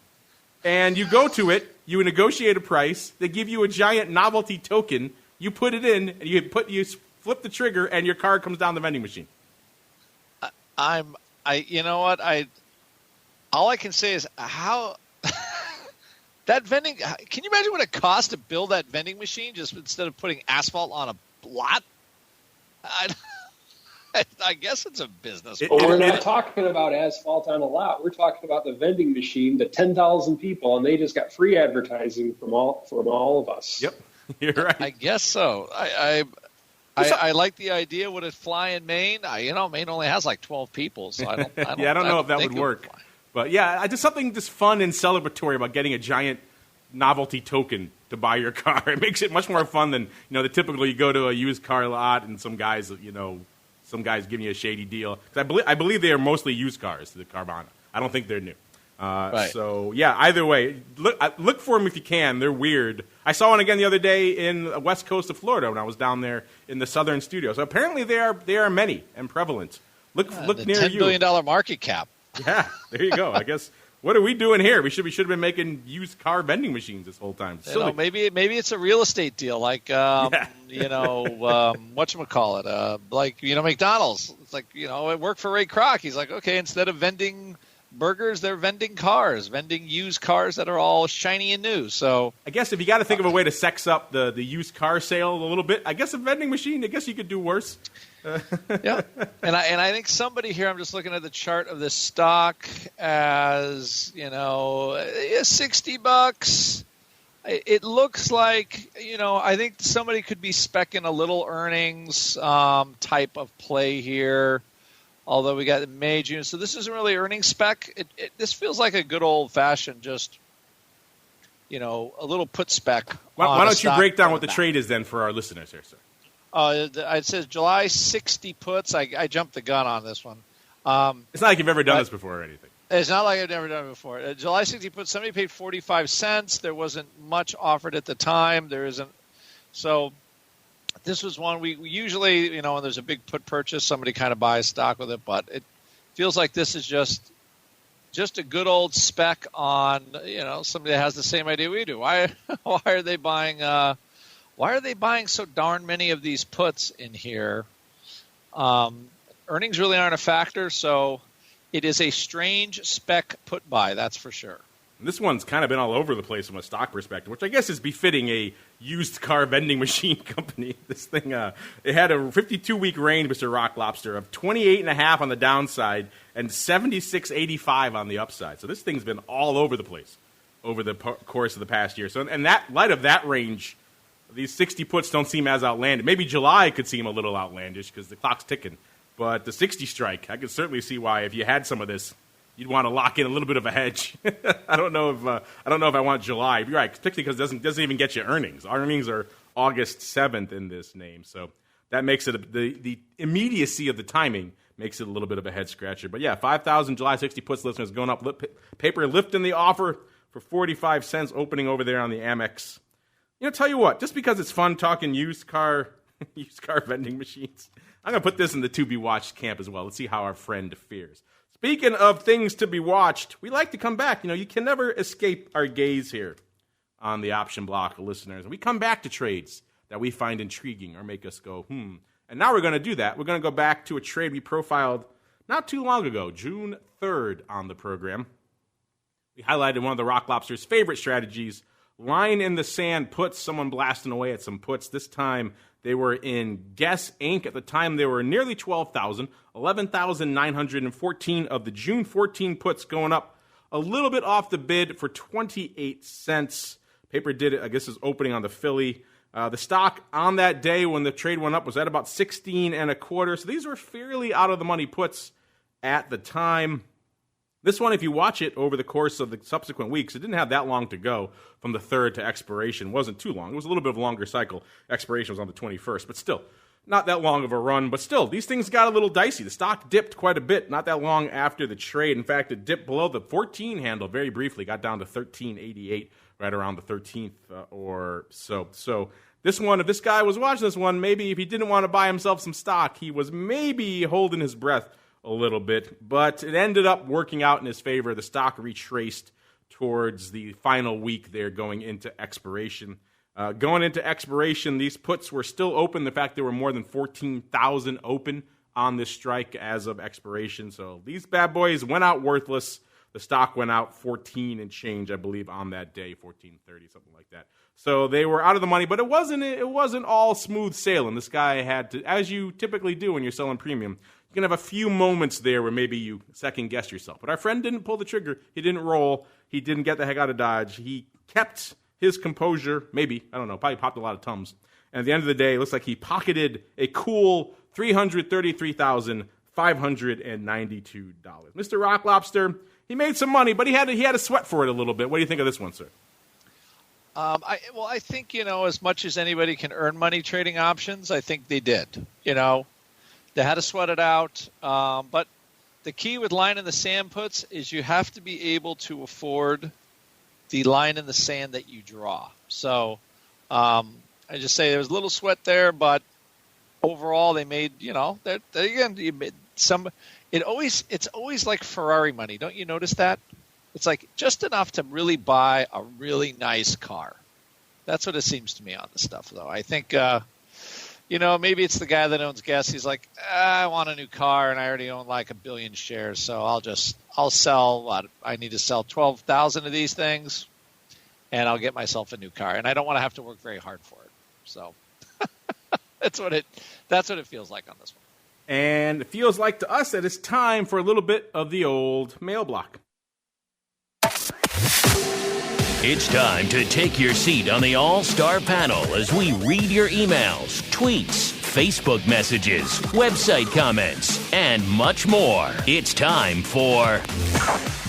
And you go to it, you negotiate a price, they give you a giant novelty token, you put it in, and you flip the trigger, and your car comes down the vending machine. You know what? All I can say is how that vending. Can you imagine what it costs to build that vending machine just instead of putting asphalt on a lot? I guess it's a business. But we're not talking about asphalt on a lot. We're talking about the vending machine, the 10,000 people, and they just got free advertising from all of us. Yep, you're right. I guess so. I like the idea. Would it fly in Maine? Maine only has like 12 people, so I don't know if that would work. But yeah, just something just fun and celebratory about getting a giant novelty token to buy your car. It makes it much more fun than the typical. You go to a used car lot and some guys giving you a shady deal. I believe they are mostly used cars, the Carvana. I don't think they're new. Right. So yeah, either way, look for them if you can. They're weird. I saw one again the other day in the west coast of Florida when I was down there in the southern studio. So apparently they are many and prevalent. Look near $10 you. $10 billion market cap. Yeah, there you go. I guess. What are we doing here? We should have been making used car vending machines this whole time. Maybe it's a real estate deal, like whatchamacallit, like McDonald's. It's like it worked for Ray Kroc. He's like, okay, instead of vending burgers, they're vending cars, vending used cars that are all shiny and new. So I guess if you got to think of a way to sex up the used car sale a little bit, I guess a vending machine, I guess you could do worse. Yeah, and I think somebody here, I'm just looking at the chart of this stock as, $60. It looks like, I think somebody could be specking a little earnings type of play here. Although we got May, June, so this isn't really earnings spec. This feels like a good old fashioned, just a little put spec. Why don't you break down what the trade is then for our listeners here, sir? It says July 60 puts. I jumped the gun on this one. It's not like you've ever done this before or anything. It's not like I've never done it before. July 60 puts. Somebody paid 45 cents. There wasn't much offered at the time. There isn't. So. This was one we usually, when there's a big put purchase, somebody kind of buys stock with it. But it feels like this is just a good old spec on, somebody that has the same idea we do. Why are they buying? Why are they buying so darn many of these puts in here? Earnings really aren't a factor, so it is a strange spec put buy. That's for sure. And this one's kind of been all over the place from a stock perspective, which I guess is befitting a used car vending machine company. This thing, it had a 52-week range, Mr. Rock Lobster, of 28.5 on the downside and 76.85 on the upside. So this thing's been all over the place over the course of the past year. So in that light of that range, these 60 puts don't seem as outlandish. Maybe July could seem a little outlandish because the clock's ticking. But the 60 strike, I could certainly see why if you had some of this, you'd want to lock in a little bit of a hedge. I don't know if I want July. You're right, particularly because it doesn't even get you earnings. Our earnings are August 7th in this name, so that makes it the immediacy of the timing makes it a little bit of a head scratcher. But yeah, 5,000 July 60 puts listeners going up. Paper lifting the offer for 45 cents, opening over there on the Amex. Tell you what, just because it's fun talking used car vending machines, I'm gonna put this in the to be watched camp as well. Let's see how our friend fares. Speaking of things to be watched, we like to come back. You can never escape our gaze here on the Option Block, listeners. We come back to trades that we find intriguing or make us go, And now we're going to do that. We're going to go back to a trade we profiled not too long ago, June 3rd on the program. We highlighted one of the Rock Lobster's favorite strategies, line in the sand puts, someone blasting away at some puts. This time they were in Guess Inc. At the time, they were nearly 12,000, 11,914 of the June 14 puts going up a little bit off the bid for 28 cents. Paper did it, I guess, is opening on the Philly. The stock on that day when the trade went up was at about 16 and a quarter. So these were fairly out of the money puts at the time. This one, if you watch it over the course of the subsequent weeks, it didn't have that long to go from the 3rd to expiration. It wasn't too long. It was a little bit of a longer cycle. Expiration was on the 21st, but still, not that long of a run. But still, these things got a little dicey. The stock dipped quite a bit not that long after the trade. In fact, it dipped below the 14 handle very briefly, got down to 13.88, right around the 13th or so. So this one, if this guy was watching this one, maybe if he didn't want to buy himself some stock, he was maybe holding his breath a little bit, but it ended up working out in his favor. The stock retraced towards the final week there going into expiration. Going into expiration, these puts were still open. In fact, there were more than 14,000 open on this strike as of expiration. So these bad boys went out worthless. The stock went out 14 and change, I believe, on that day, 14.30, something like that. So they were out of the money, but it wasn't all smooth sailing. This guy had to, as you typically do when you're selling premium, you can have a few moments there where maybe you second-guess yourself. But our friend didn't pull the trigger. He didn't roll. He didn't get the heck out of Dodge. He kept his composure. Maybe. I don't know. Probably popped a lot of Tums. And at the end of the day, it looks like he pocketed a cool $333,592. Mr. Rock Lobster, he made some money, but he had to sweat for it a little bit. What do you think of this one, sir? I think, as much as anybody can earn money trading options, I think they did. They had to sweat it out. But the key with line in the sand puts is you have to be able to afford the line in the sand that you draw. So I just say there was a little sweat there, but overall they made, it's always like Ferrari money. Don't you notice that? It's like just enough to really buy a really nice car. That's what it seems to me on the stuff, though. I think maybe it's the guy that owns Guess. He's like, I want a new car, and I already own like 1 billion shares, so I'll sell. I need to sell 12,000 of these things, and I'll get myself a new car, and I don't want to have to work very hard for it. So that's what it feels like on this one. And it feels like to us that it's time for a little bit of the old mail block. It's time to take your seat on the All-Star panel as we read your emails, tweets, Facebook messages, website comments, and much more. It's time for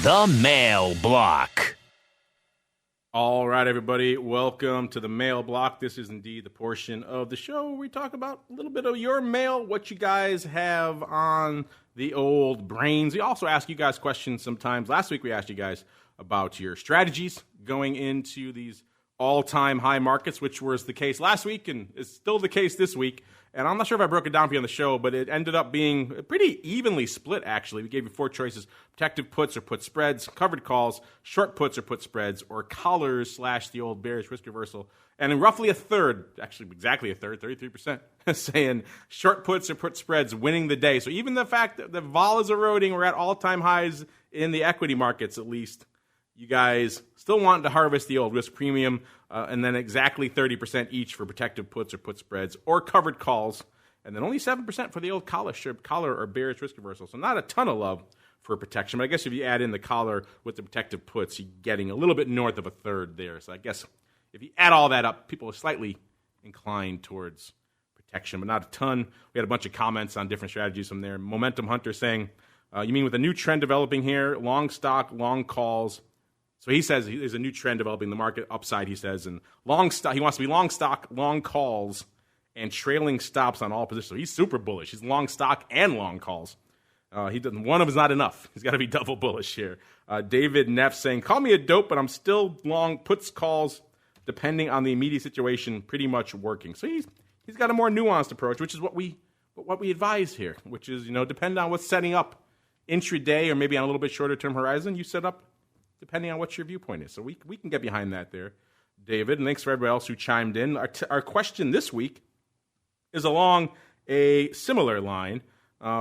the Mail Block. All right, everybody, welcome to the Mail Block. This is indeed the portion of the show where we talk about a little bit of your mail, what you guys have on the old brains. We also ask you guys questions sometimes. Last week we asked you guys about your strategies going into these all-time high markets, which was the case last week and is still the case this week. And I'm not sure if I broke it down for you on the show, but it ended up being pretty evenly split, actually. We gave you 4 choices: protective puts or put spreads, covered calls, short puts or put spreads, or collars / the old bearish risk reversal. And in roughly a third, actually exactly a third, 33%, saying short puts or put spreads winning the day. So even the fact that the vol is eroding, we're at all-time highs in the equity markets at least, you guys still want to harvest the old risk premium, and then exactly 30% each for protective puts or put spreads or covered calls, and then only 7% for the old collar or bearish risk reversal. So not a ton of love for protection, but I guess if you add in the collar with the protective puts, you're getting a little bit north of a third there. So I guess if you add all that up, people are slightly inclined towards protection, but not a ton. We had a bunch of comments on different strategies from there. Momentum Hunter saying, you mean with a new trend developing here, long stock, long calls. So he says there's a new trend developing in the market upside, he says, and long stock. He wants to be long stock, long calls, and trailing stops on all positions. So he's super bullish. He's long stock and long calls. He doesn't. One of them is not enough. He's got to be double bullish here. David Neff saying, call me a dope, but I'm still long puts, calls, depending on the immediate situation, pretty much working. So he's got a more nuanced approach, which is what we advise here, which is, depend on what's setting up intraday or maybe on a little bit shorter term horizon. You set up depending on what your viewpoint is. So we can get behind that there, David. And thanks for everybody else who chimed in. Our question this week is along a similar line.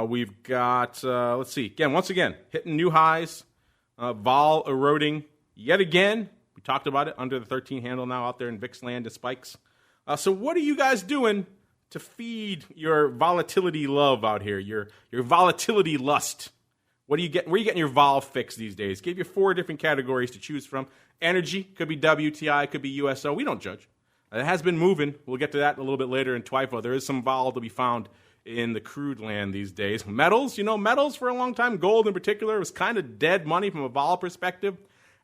We've got, let's see, once again, hitting new highs, vol eroding yet again. We talked about it under the 13 handle now out there in VIX land to spikes. So what are you guys doing to feed your volatility love out here, your volatility lust? What are you getting? Where are you getting your vol fix these days? Gave you 4 different categories to choose from. Energy, could be WTI, could be USO. We don't judge. It has been moving. We'll get to that a little bit later in TWIFO. There is some vol to be found in the crude land these days. Metals, metals for a long time, gold in particular, was kind of dead money from a vol perspective.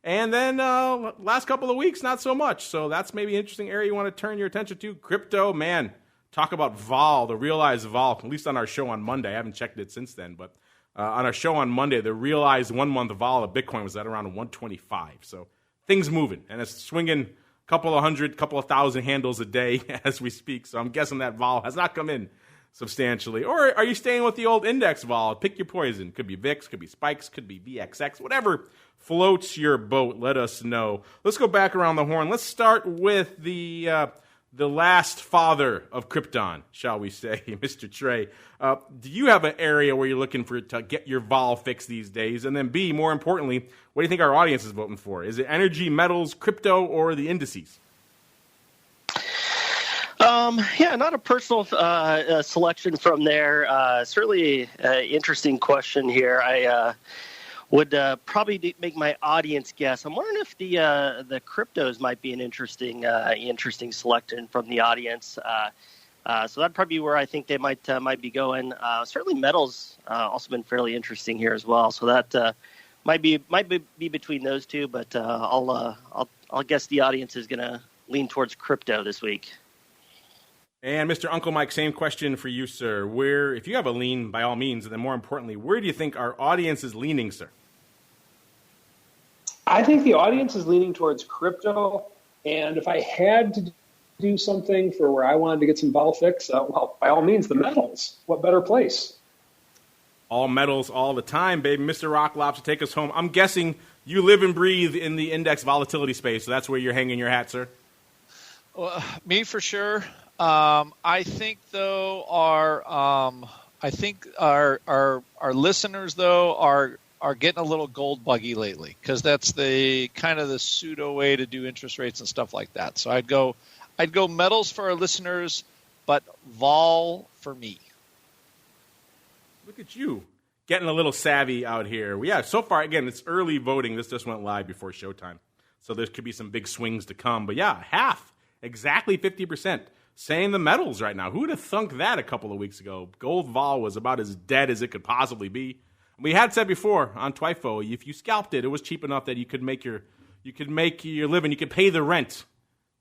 And then last couple of weeks, not so much. So that's maybe an interesting area you want to turn your attention to. Crypto, man, talk about vol, the realized vol, at least on our show on Monday. I haven't checked it since then, but on our show on Monday, the realized 1 month vol of Bitcoin was at around 125. So things moving, and it's swinging a couple of hundred, couple of thousand handles a day as we speak. So I'm guessing that vol has not come in substantially. Or are you staying with the old index vol? Pick your poison. Could be VIX, could be spikes, could be VXX, whatever floats your boat. Let us know. Let's go back around the horn. Let's start with the last father of Krypton, shall we say, Mr. Trey. Do you have an area where you're looking to get your vol fix these days? And then B, more importantly, what do you think our audience is voting for? Is it energy, metals, crypto, or the indices? Not a personal selection from there. Certainly an interesting question here. I would probably make my audience guess. I'm wondering if the cryptos might be an interesting selection from the audience. So that'd probably be where I think they might be going. Certainly, metals also been fairly interesting here as well. So that might be between those two. But I'll guess the audience is going to lean towards crypto this week. And Mr. Uncle Mike, same question for you, sir. Where, if you have a lean, by all means, and then more importantly, where do you think our audience is leaning, sir? I think the audience is leaning towards crypto, and if I had to do something for where I wanted to get some vol fix, well, by all means, the metals. What better place? All metals all the time, baby. Mr. Rock Lobster, take us home. I'm guessing you live and breathe in the index volatility space, so that's where you're hanging your hat, sir. Well, me for sure. I think though our listeners though are getting a little gold buggy lately, because that's the kind of the pseudo way to do interest rates and stuff like that. So I'd go metals for our listeners, but vol for me. Look at you getting a little savvy out here. Yeah, so far, again, it's early voting. This just went live before showtime. So there could be some big swings to come. But yeah, half, exactly 50%, saying the metals right now. Who would have thunk that a couple of weeks ago? Gold vol was about as dead as it could possibly be. We had said before on TWIFO, if you scalped it, it was cheap enough that you could make your living, you could pay the rent,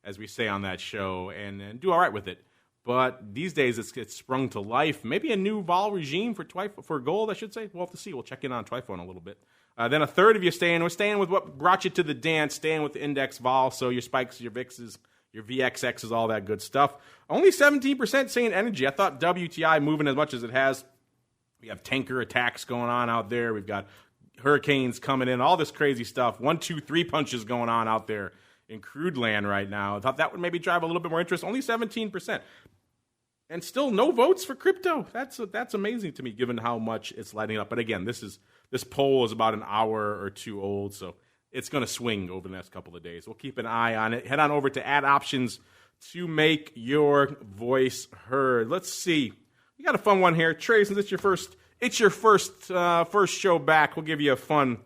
as we say on that show, and do all right with it. But these days, it's sprung to life. Maybe a new vol regime for gold, I should say. We'll have to see. We'll check in on TWIFO in a little bit. Then a third of you we're staying with what brought you to the dance, staying with the index vol, so your spikes, your VIXs, your VXXs, all that good stuff. Only 17% saying energy. I thought WTI moving as much as it has. We have tanker attacks going on out there. We've got hurricanes coming in, all this crazy stuff. 1, 2, 3 punches going on out there in crude land right now. I thought that would maybe drive a little bit more interest. Only 17%. And still no votes for crypto. That's amazing to me, given how much it's lighting up. But again, this poll is about an hour or two old, so it's going to swing over the next couple of days. We'll keep an eye on it. Head on over to Add Options to make your voice heard. Let's see. We got a fun one here. Trey, since it's your first show back, we'll give you a fun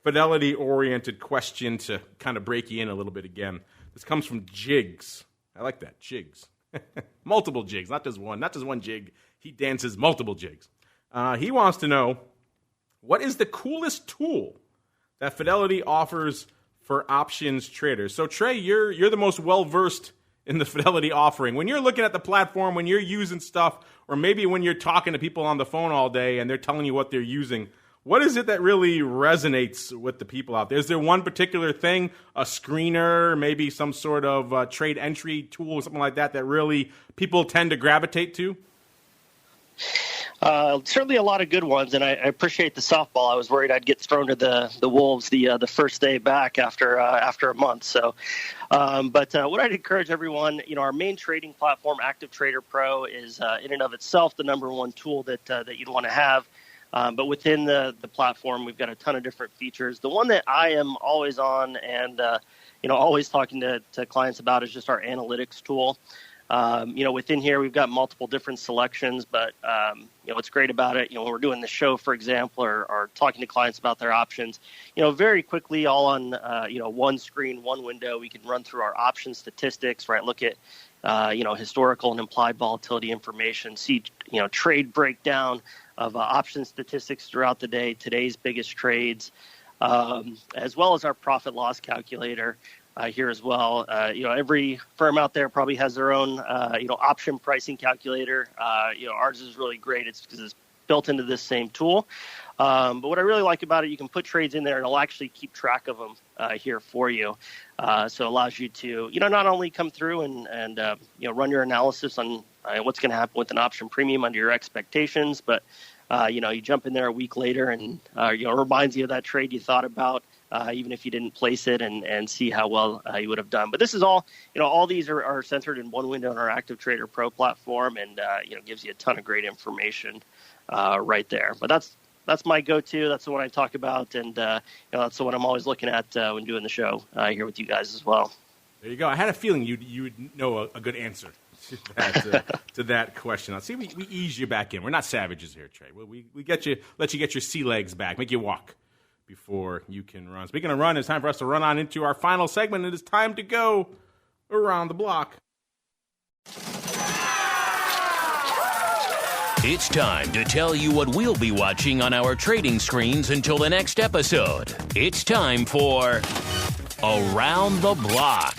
fidelity-oriented question to kind of break you in a little bit again. This comes from Jigs. I like that, Jigs. Multiple jigs, not just one jig. He dances multiple jigs. He wants to know, what is the coolest tool that Fidelity offers for options traders? So Trey, you're the most well-versed in the Fidelity offering. When you're looking at the platform, when you're using stuff, or maybe when you're talking to people on the phone all day and they're telling you what they're using, what is it that really resonates with the people out there? Is there one particular thing, a screener, maybe some sort of trade entry tool or something like that really people tend to gravitate to? Certainly a lot of good ones, and I appreciate the softball. I was worried I'd get thrown to the wolves the first day back after a month. So, but what I'd encourage everyone, our main trading platform, Active Trader Pro, is in and of itself the number one tool that you'd want to have. But within the platform, we've got a ton of different features. The one that I am always on and always talking to clients about is just our analytics tool. Within here, we've got multiple different selections, but, what's great about it, when we're doing the show, for example, or talking to clients about their options, very quickly, all on, one screen, one window, we can run through our option statistics, right? Look at, historical and implied volatility information, see, trade breakdown of option statistics throughout the day, today's biggest trades, as well as our profit loss calculator. Here as well. Every firm out there probably has their own, option pricing calculator. Ours is really great. It's because it's built into this same tool. But what I really like about it, you can put trades in there and it'll actually keep track of them here for you. So it allows you to, not only come through and run your analysis on what's going to happen with an option premium under your expectations, but, you jump in there a week later and, it reminds you of that trade you thought about. Even if you didn't place it and see how well you would have done. But this is all, all these are centered in one window in our Active Trader Pro platform and, gives you a ton of great information right there. But that's my go-to. That's the one I talk about. And, that's the one I'm always looking at when doing the show here with you guys as well. There you go. I had a feeling you would know a good answer to that question. Now, see, we ease you back in. We're not savages here, Trey. We let you get your sea legs back, make you walk before you can run. Speaking of run, it's time for us to run on into our final segment. It is time to go around the block. It's time to tell you what we'll be watching on our trading screens until the next episode. It's time for Around the Block.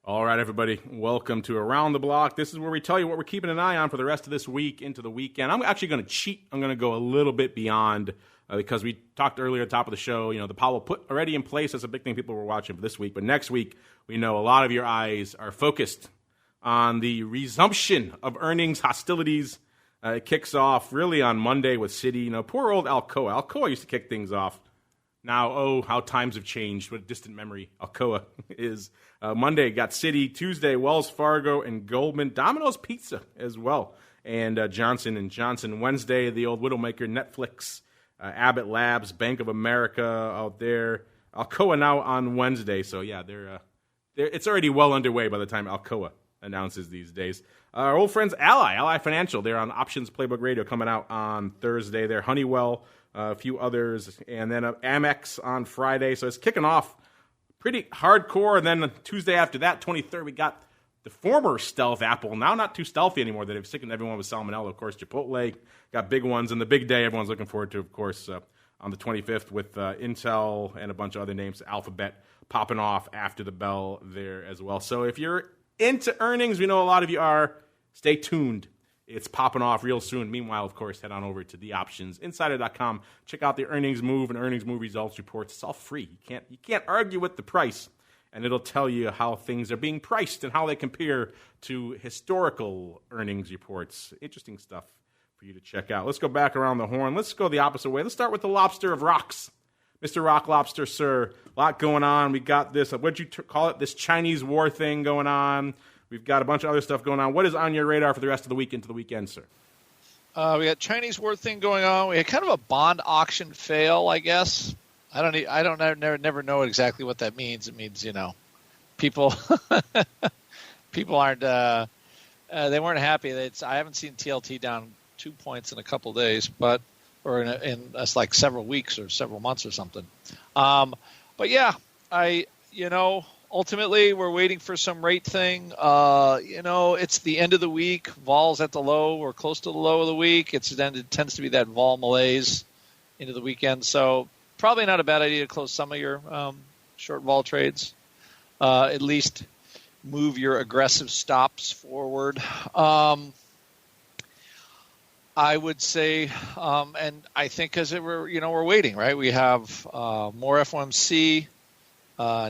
All right, everybody, welcome to Around the Block. This is where we tell you what we're keeping an eye on for the rest of this week into the weekend. I'm actually going to cheat. I'm going to go a little bit beyond because we talked earlier at the top of the show, the Powell put already in place. That's a big thing people were watching for this week. But next week, we know a lot of your eyes are focused on the resumption of earnings hostilities. It kicks off really on Monday with Citi. Poor old Alcoa. Alcoa used to kick things off Now, oh, how times have changed. What a distant memory Alcoa is. Monday got Citi. Tuesday, Wells Fargo and Goldman. Domino's Pizza as well. And Johnson & Johnson. Wednesday, the old Widowmaker, Netflix, Abbott Labs, Bank of America out there. Alcoa now on Wednesday. So, yeah, it's already well underway by the time Alcoa announces these days. Our old friends Ally Financial. They're on Options Playbook Radio coming out on Thursday. They're Honeywell, a few others, and then Amex on Friday. So it's kicking off pretty hardcore. And then Tuesday after that, 23rd, we got the former stealth Apple, now not too stealthy anymore, that have sickened everyone with salmonella. Of course, Chipotle got big ones, and the big day everyone's looking forward to, of course, on the 25th with Intel and a bunch of other names, Alphabet popping off after the bell there as well. So if you're into earnings, we know a lot of you are, stay tuned. It's popping off real soon. Meanwhile, of course, head on over to theoptionsinsider.com. Check out the earnings move and earnings move results reports. It's all free. You can't argue with the price. And it'll tell you how things are being priced and how they compare to historical earnings reports. Interesting stuff for you to check out. Let's go back around the horn. Let's go the opposite way. Let's start with the lobster of rocks. Mr. Rock Lobster, sir. A lot going on. We got this, what'd you call it, this Chinese war thing going on. We've got a bunch of other stuff going on. What is on your radar for the rest of the week into the weekend, sir? We got Chinese war thing going on. We had kind of a bond auction fail, I guess. I never know exactly what that means. It means, people aren't they weren't happy. I haven't seen TLT down 2 points in a couple days, or in like several weeks or several months or something. But yeah, ultimately we're waiting for some rate thing. It's the end of the week. Vol's at the low or close to the low of the week. It tends to be that vol malaise into the weekend. So probably not a bad idea to close some of your short vol trades. At least move your aggressive stops forward. I would say, and I think because we're waiting, right? We have more FOMC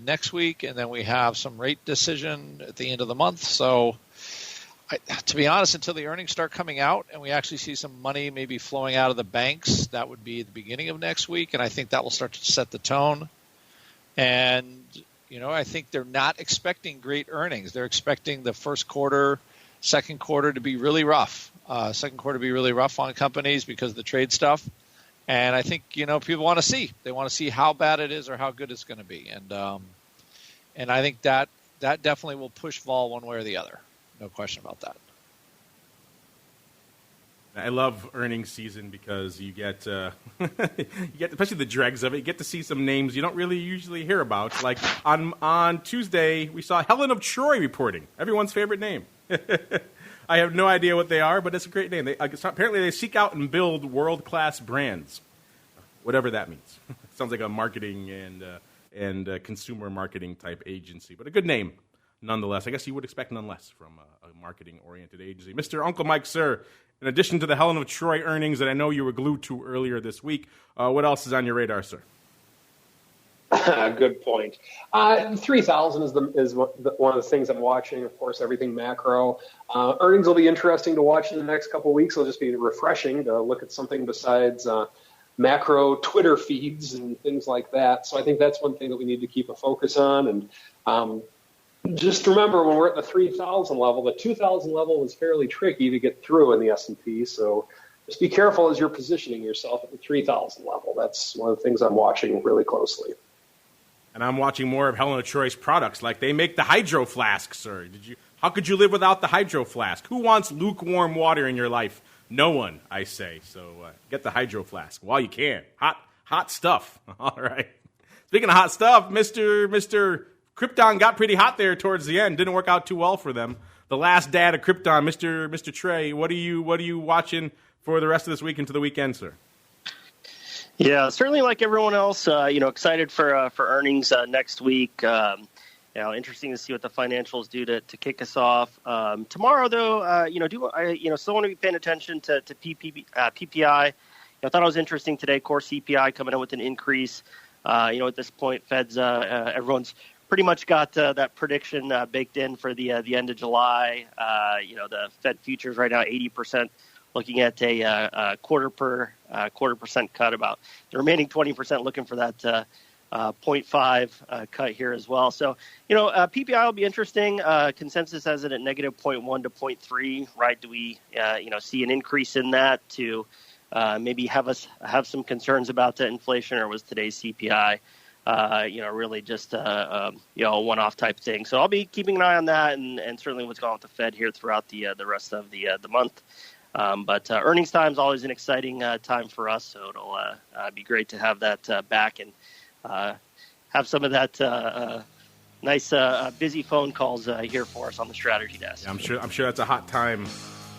next week, and then we have some rate decision at the end of the month. So, to be honest, until the earnings start coming out and we actually see some money maybe flowing out of the banks, that would be the beginning of next week, and I think that will start to set the tone. And I think they're not expecting great earnings. They're expecting the first quarter, second quarter to be really rough. Second quarter to be really rough on companies because of the trade stuff. And I think, people want to see. They want to see how bad it is or how good it's going to be. And I think that definitely will push vol one way or the other. No question about that. I love earnings season because you get especially the dregs of it. You get to see some names you don't really usually hear about. Like on Tuesday, we saw Helen of Troy reporting. Everyone's favorite name. I have no idea what they are, but it's a great name. Apparently, they seek out and build world-class brands, whatever that means. Sounds like a marketing and consumer marketing type agency, but a good name nonetheless. I guess you would expect none less from a marketing-oriented agency. Mr. Uncle Mike, sir, in addition to the Helen of Troy earnings that I know you were glued to earlier this week, what else is on your radar, sir? Good point. 3,000 is one of the things I'm watching. Of course, everything macro. Earnings will be interesting to watch in the next couple of weeks. It'll just be refreshing to look at something besides macro Twitter feeds and things like that. So I think that's one thing that we need to keep a focus on. And just remember, when we're at the 3,000 level, the 2,000 level was fairly tricky to get through in the S&P. So just be careful as you're positioning yourself at the 3,000 level. That's one of the things I'm watching really closely. And I'm watching more of Helen of Troy's products. Like, they make the hydro flask, sir. How could you live without the hydro flask? Who wants lukewarm water in your life? No one, I say. So get the hydro flask while you can. Hot stuff. All right. Speaking of hot stuff, Mr. Krypton got pretty hot there towards the end. Didn't work out too well for them. The last dad of Krypton, Mr. Trey. What are you watching for the rest of this week into the weekend, sir? Yeah, certainly like everyone else, excited for earnings next week. Interesting to see what the financials do to kick us off. Tomorrow, though, still want to be paying attention to PPI. I thought it was interesting today. Core CPI coming in with an increase. At this point, Fed's everyone's pretty much got that prediction baked in for the end of July. The Fed futures right now 80% looking at a quarter percent cut. About the remaining 20% looking for that 0.5 cut here as well. So, PPI will be interesting. Consensus has it at negative 0.1 to 0.3, right? Do we, see an increase in that to maybe have some concerns about the inflation, or was today's CPI, really just a one-off type thing? So I'll be keeping an eye on that, and certainly what's going on with the Fed here throughout the rest of the month. But earnings time is always an exciting time for us, so it'll be great to have that back and have some of that nice busy phone calls here for us on the strategy desk. Yeah, I'm sure that's a hot time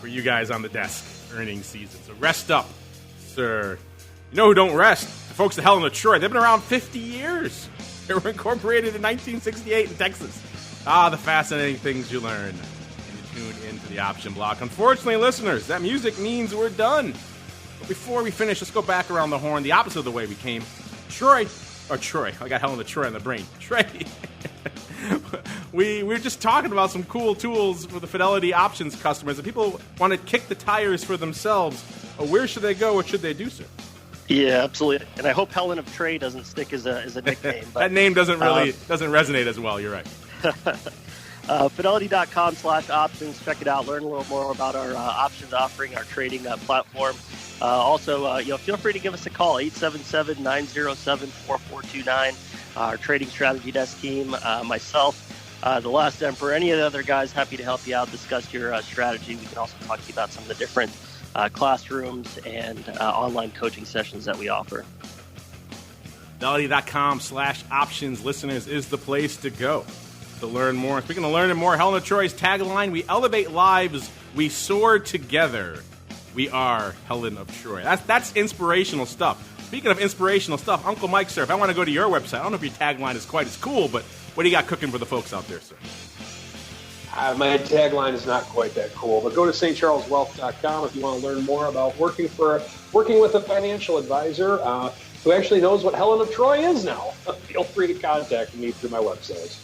for you guys on the desk, earnings season. So rest up, sir. You know who don't rest? The folks at Helen of Troy. They've been around 50 years. They were incorporated in 1968 in Texas. The fascinating things you learn when you tune into the option block. Unfortunately, listeners, that music means we're done. But before we finish, let's go back around the horn, the opposite of the way we came. Troy. I got Helen of Troy in the brain. Trey. we were just talking about some cool tools for the Fidelity options customers. If people want to kick the tires for themselves, where should they go? What should they do, sir? Yeah, absolutely. And I hope Helen of Trey doesn't stick as a nickname. But, that name doesn't resonate as well. You're right. Fidelity.com/options. Check it out. Learn a little more about our options offering, our trading platform. Also, feel free to give us a call, 877-907-4429. Our trading strategy desk team, myself, the Last Emperor, any of the other guys, happy to help you out, discuss your strategy. We can also talk to you about some of the different classrooms and online coaching sessions that we offer. Fidelity.com/options, listeners, is the place to go to learn more. Speaking of learning more, Helen of Troy's tagline, we elevate lives, we soar together. We are Helen of Troy. That's inspirational stuff. Speaking of inspirational stuff, Uncle Mike, sir, if I want to go to your website, I don't know if your tagline is quite as cool, but what do you got cooking for the folks out there, sir? My tagline is not quite that cool, but go to stcharleswealth.com if you want to learn more about working with a financial advisor who actually knows what Helen of Troy is now. Feel free to contact me through my website.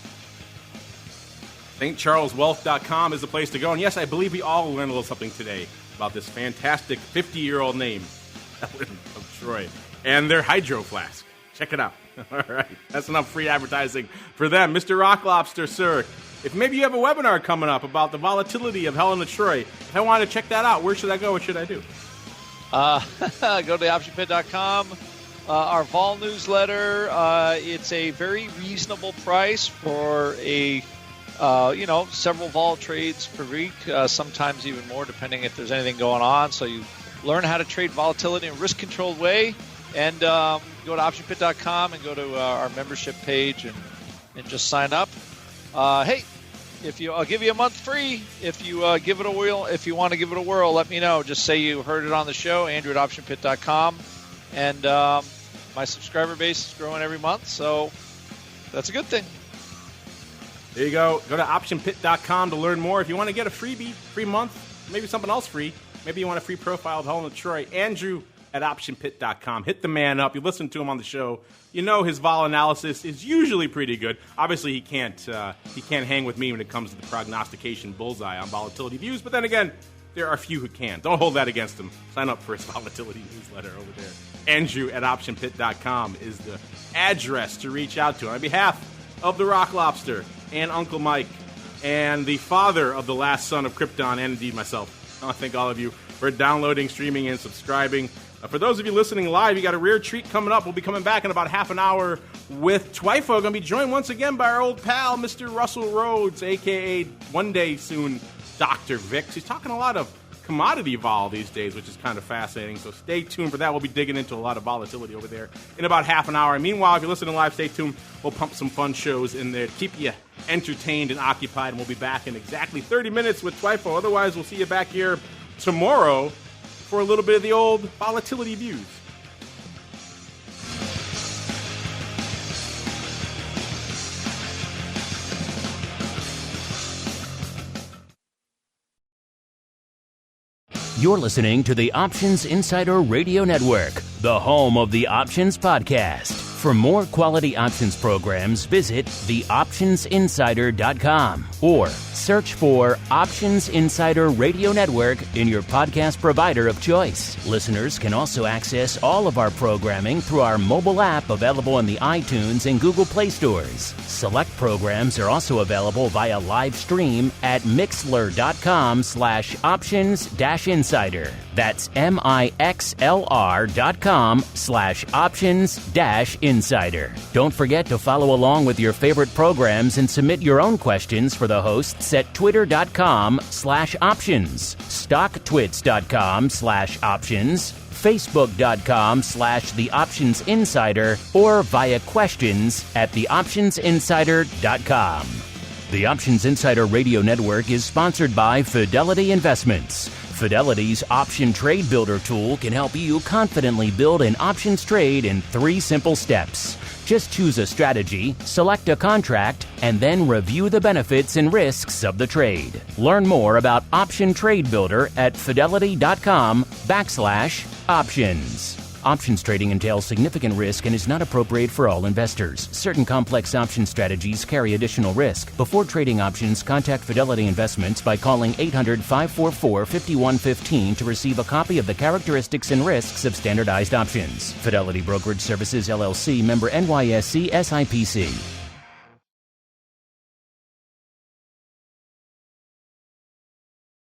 stcharleswealth.com is the place to go. And yes, I believe we all learned a little something today about this fantastic 50-year-old name, Helen of Troy, and their hydro flask. Check it out. All right. That's enough free advertising for them. Mr. Rock Lobster, sir, if maybe you have a webinar coming up about the volatility of Helen of Troy, if I want to check that out, where should I go? What should I do? Go to theoptionpit.com. Our vol newsletter, it's a very reasonable price for a several vol trades per week, sometimes even more, depending if there's anything going on. So you learn how to trade volatility in a risk-controlled way, and go to optionpit.com and go to our membership page and just sign up. Hey, I'll give you a month free if you give it a whirl. If you want to give it a whirl, let me know. Just say you heard it on the show, Andrew at optionpit.com, and my subscriber base is growing every month, so that's a good thing. There you go. Go to optionpit.com to learn more. If you want to get a freebie, free month, maybe something else free, maybe you want a free profile of Helen of Troy, Andrew at optionpit.com. Hit the man up. You listen to him on the show. You know his vol analysis is usually pretty good. Obviously, he can't hang with me when it comes to the prognostication bullseye on volatility views. But then again, there are a few who can. Don't hold that against him. Sign up for his volatility newsletter over there. Andrew at optionpit.com is the address to reach out to. On behalf of the Rock Lobster and Uncle Mike and the father of the last son of Krypton, and indeed myself, I want to thank all of you for downloading, streaming, and subscribing. For those of you listening live, you got a rare treat coming up. We'll be coming back in about half an hour with Twifo. Going to be joined once again by our old pal, Mr. Russell Rhodes, a.k.a. one day soon Dr. VVIX. He's talking a lot of commodity vol these days, which is kind of fascinating. So stay tuned for that. We'll be digging into a lot of volatility over there in about half an hour. And meanwhile, if you're listening live, stay tuned. We'll pump some fun shows in there to keep you entertained and occupied. And we'll be back in exactly 30 minutes with Twifo. Otherwise, we'll see you back here tomorrow for a little bit of the old volatility views. You're listening to the Options Insider Radio Network, the home of the Options Podcast. For more quality options programs, visit theoptionsinsider.com or search for Options Insider Radio Network in your podcast provider of choice. Listeners can also access all of our programming through our mobile app available in the iTunes and Google Play stores. Select programs are also available via live stream at mixlr.com/options-insider. That's mixlr.com/options-insider. Don't forget to follow along with your favorite programs and submit your own questions for the hosts at twitter.com/options, stocktwits.com/options, facebook.com/theoptionsinsider, or via questions at theoptionsinsider.com. The Options Insider Radio Network is sponsored by Fidelity Investments. Fidelity's Option Trade Builder tool can help you confidently build an options trade in 3 simple steps. Just choose a strategy, select a contract, and then review the benefits and risks of the trade. Learn more about Option Trade Builder at fidelity.com/options. Options trading entails significant risk and is not appropriate for all investors. Certain complex option strategies carry additional risk. Before trading options, contact Fidelity Investments by calling 800-544-5115 to receive a copy of the characteristics and risks of standardized options. Fidelity Brokerage Services, LLC, member NYSE SIPC.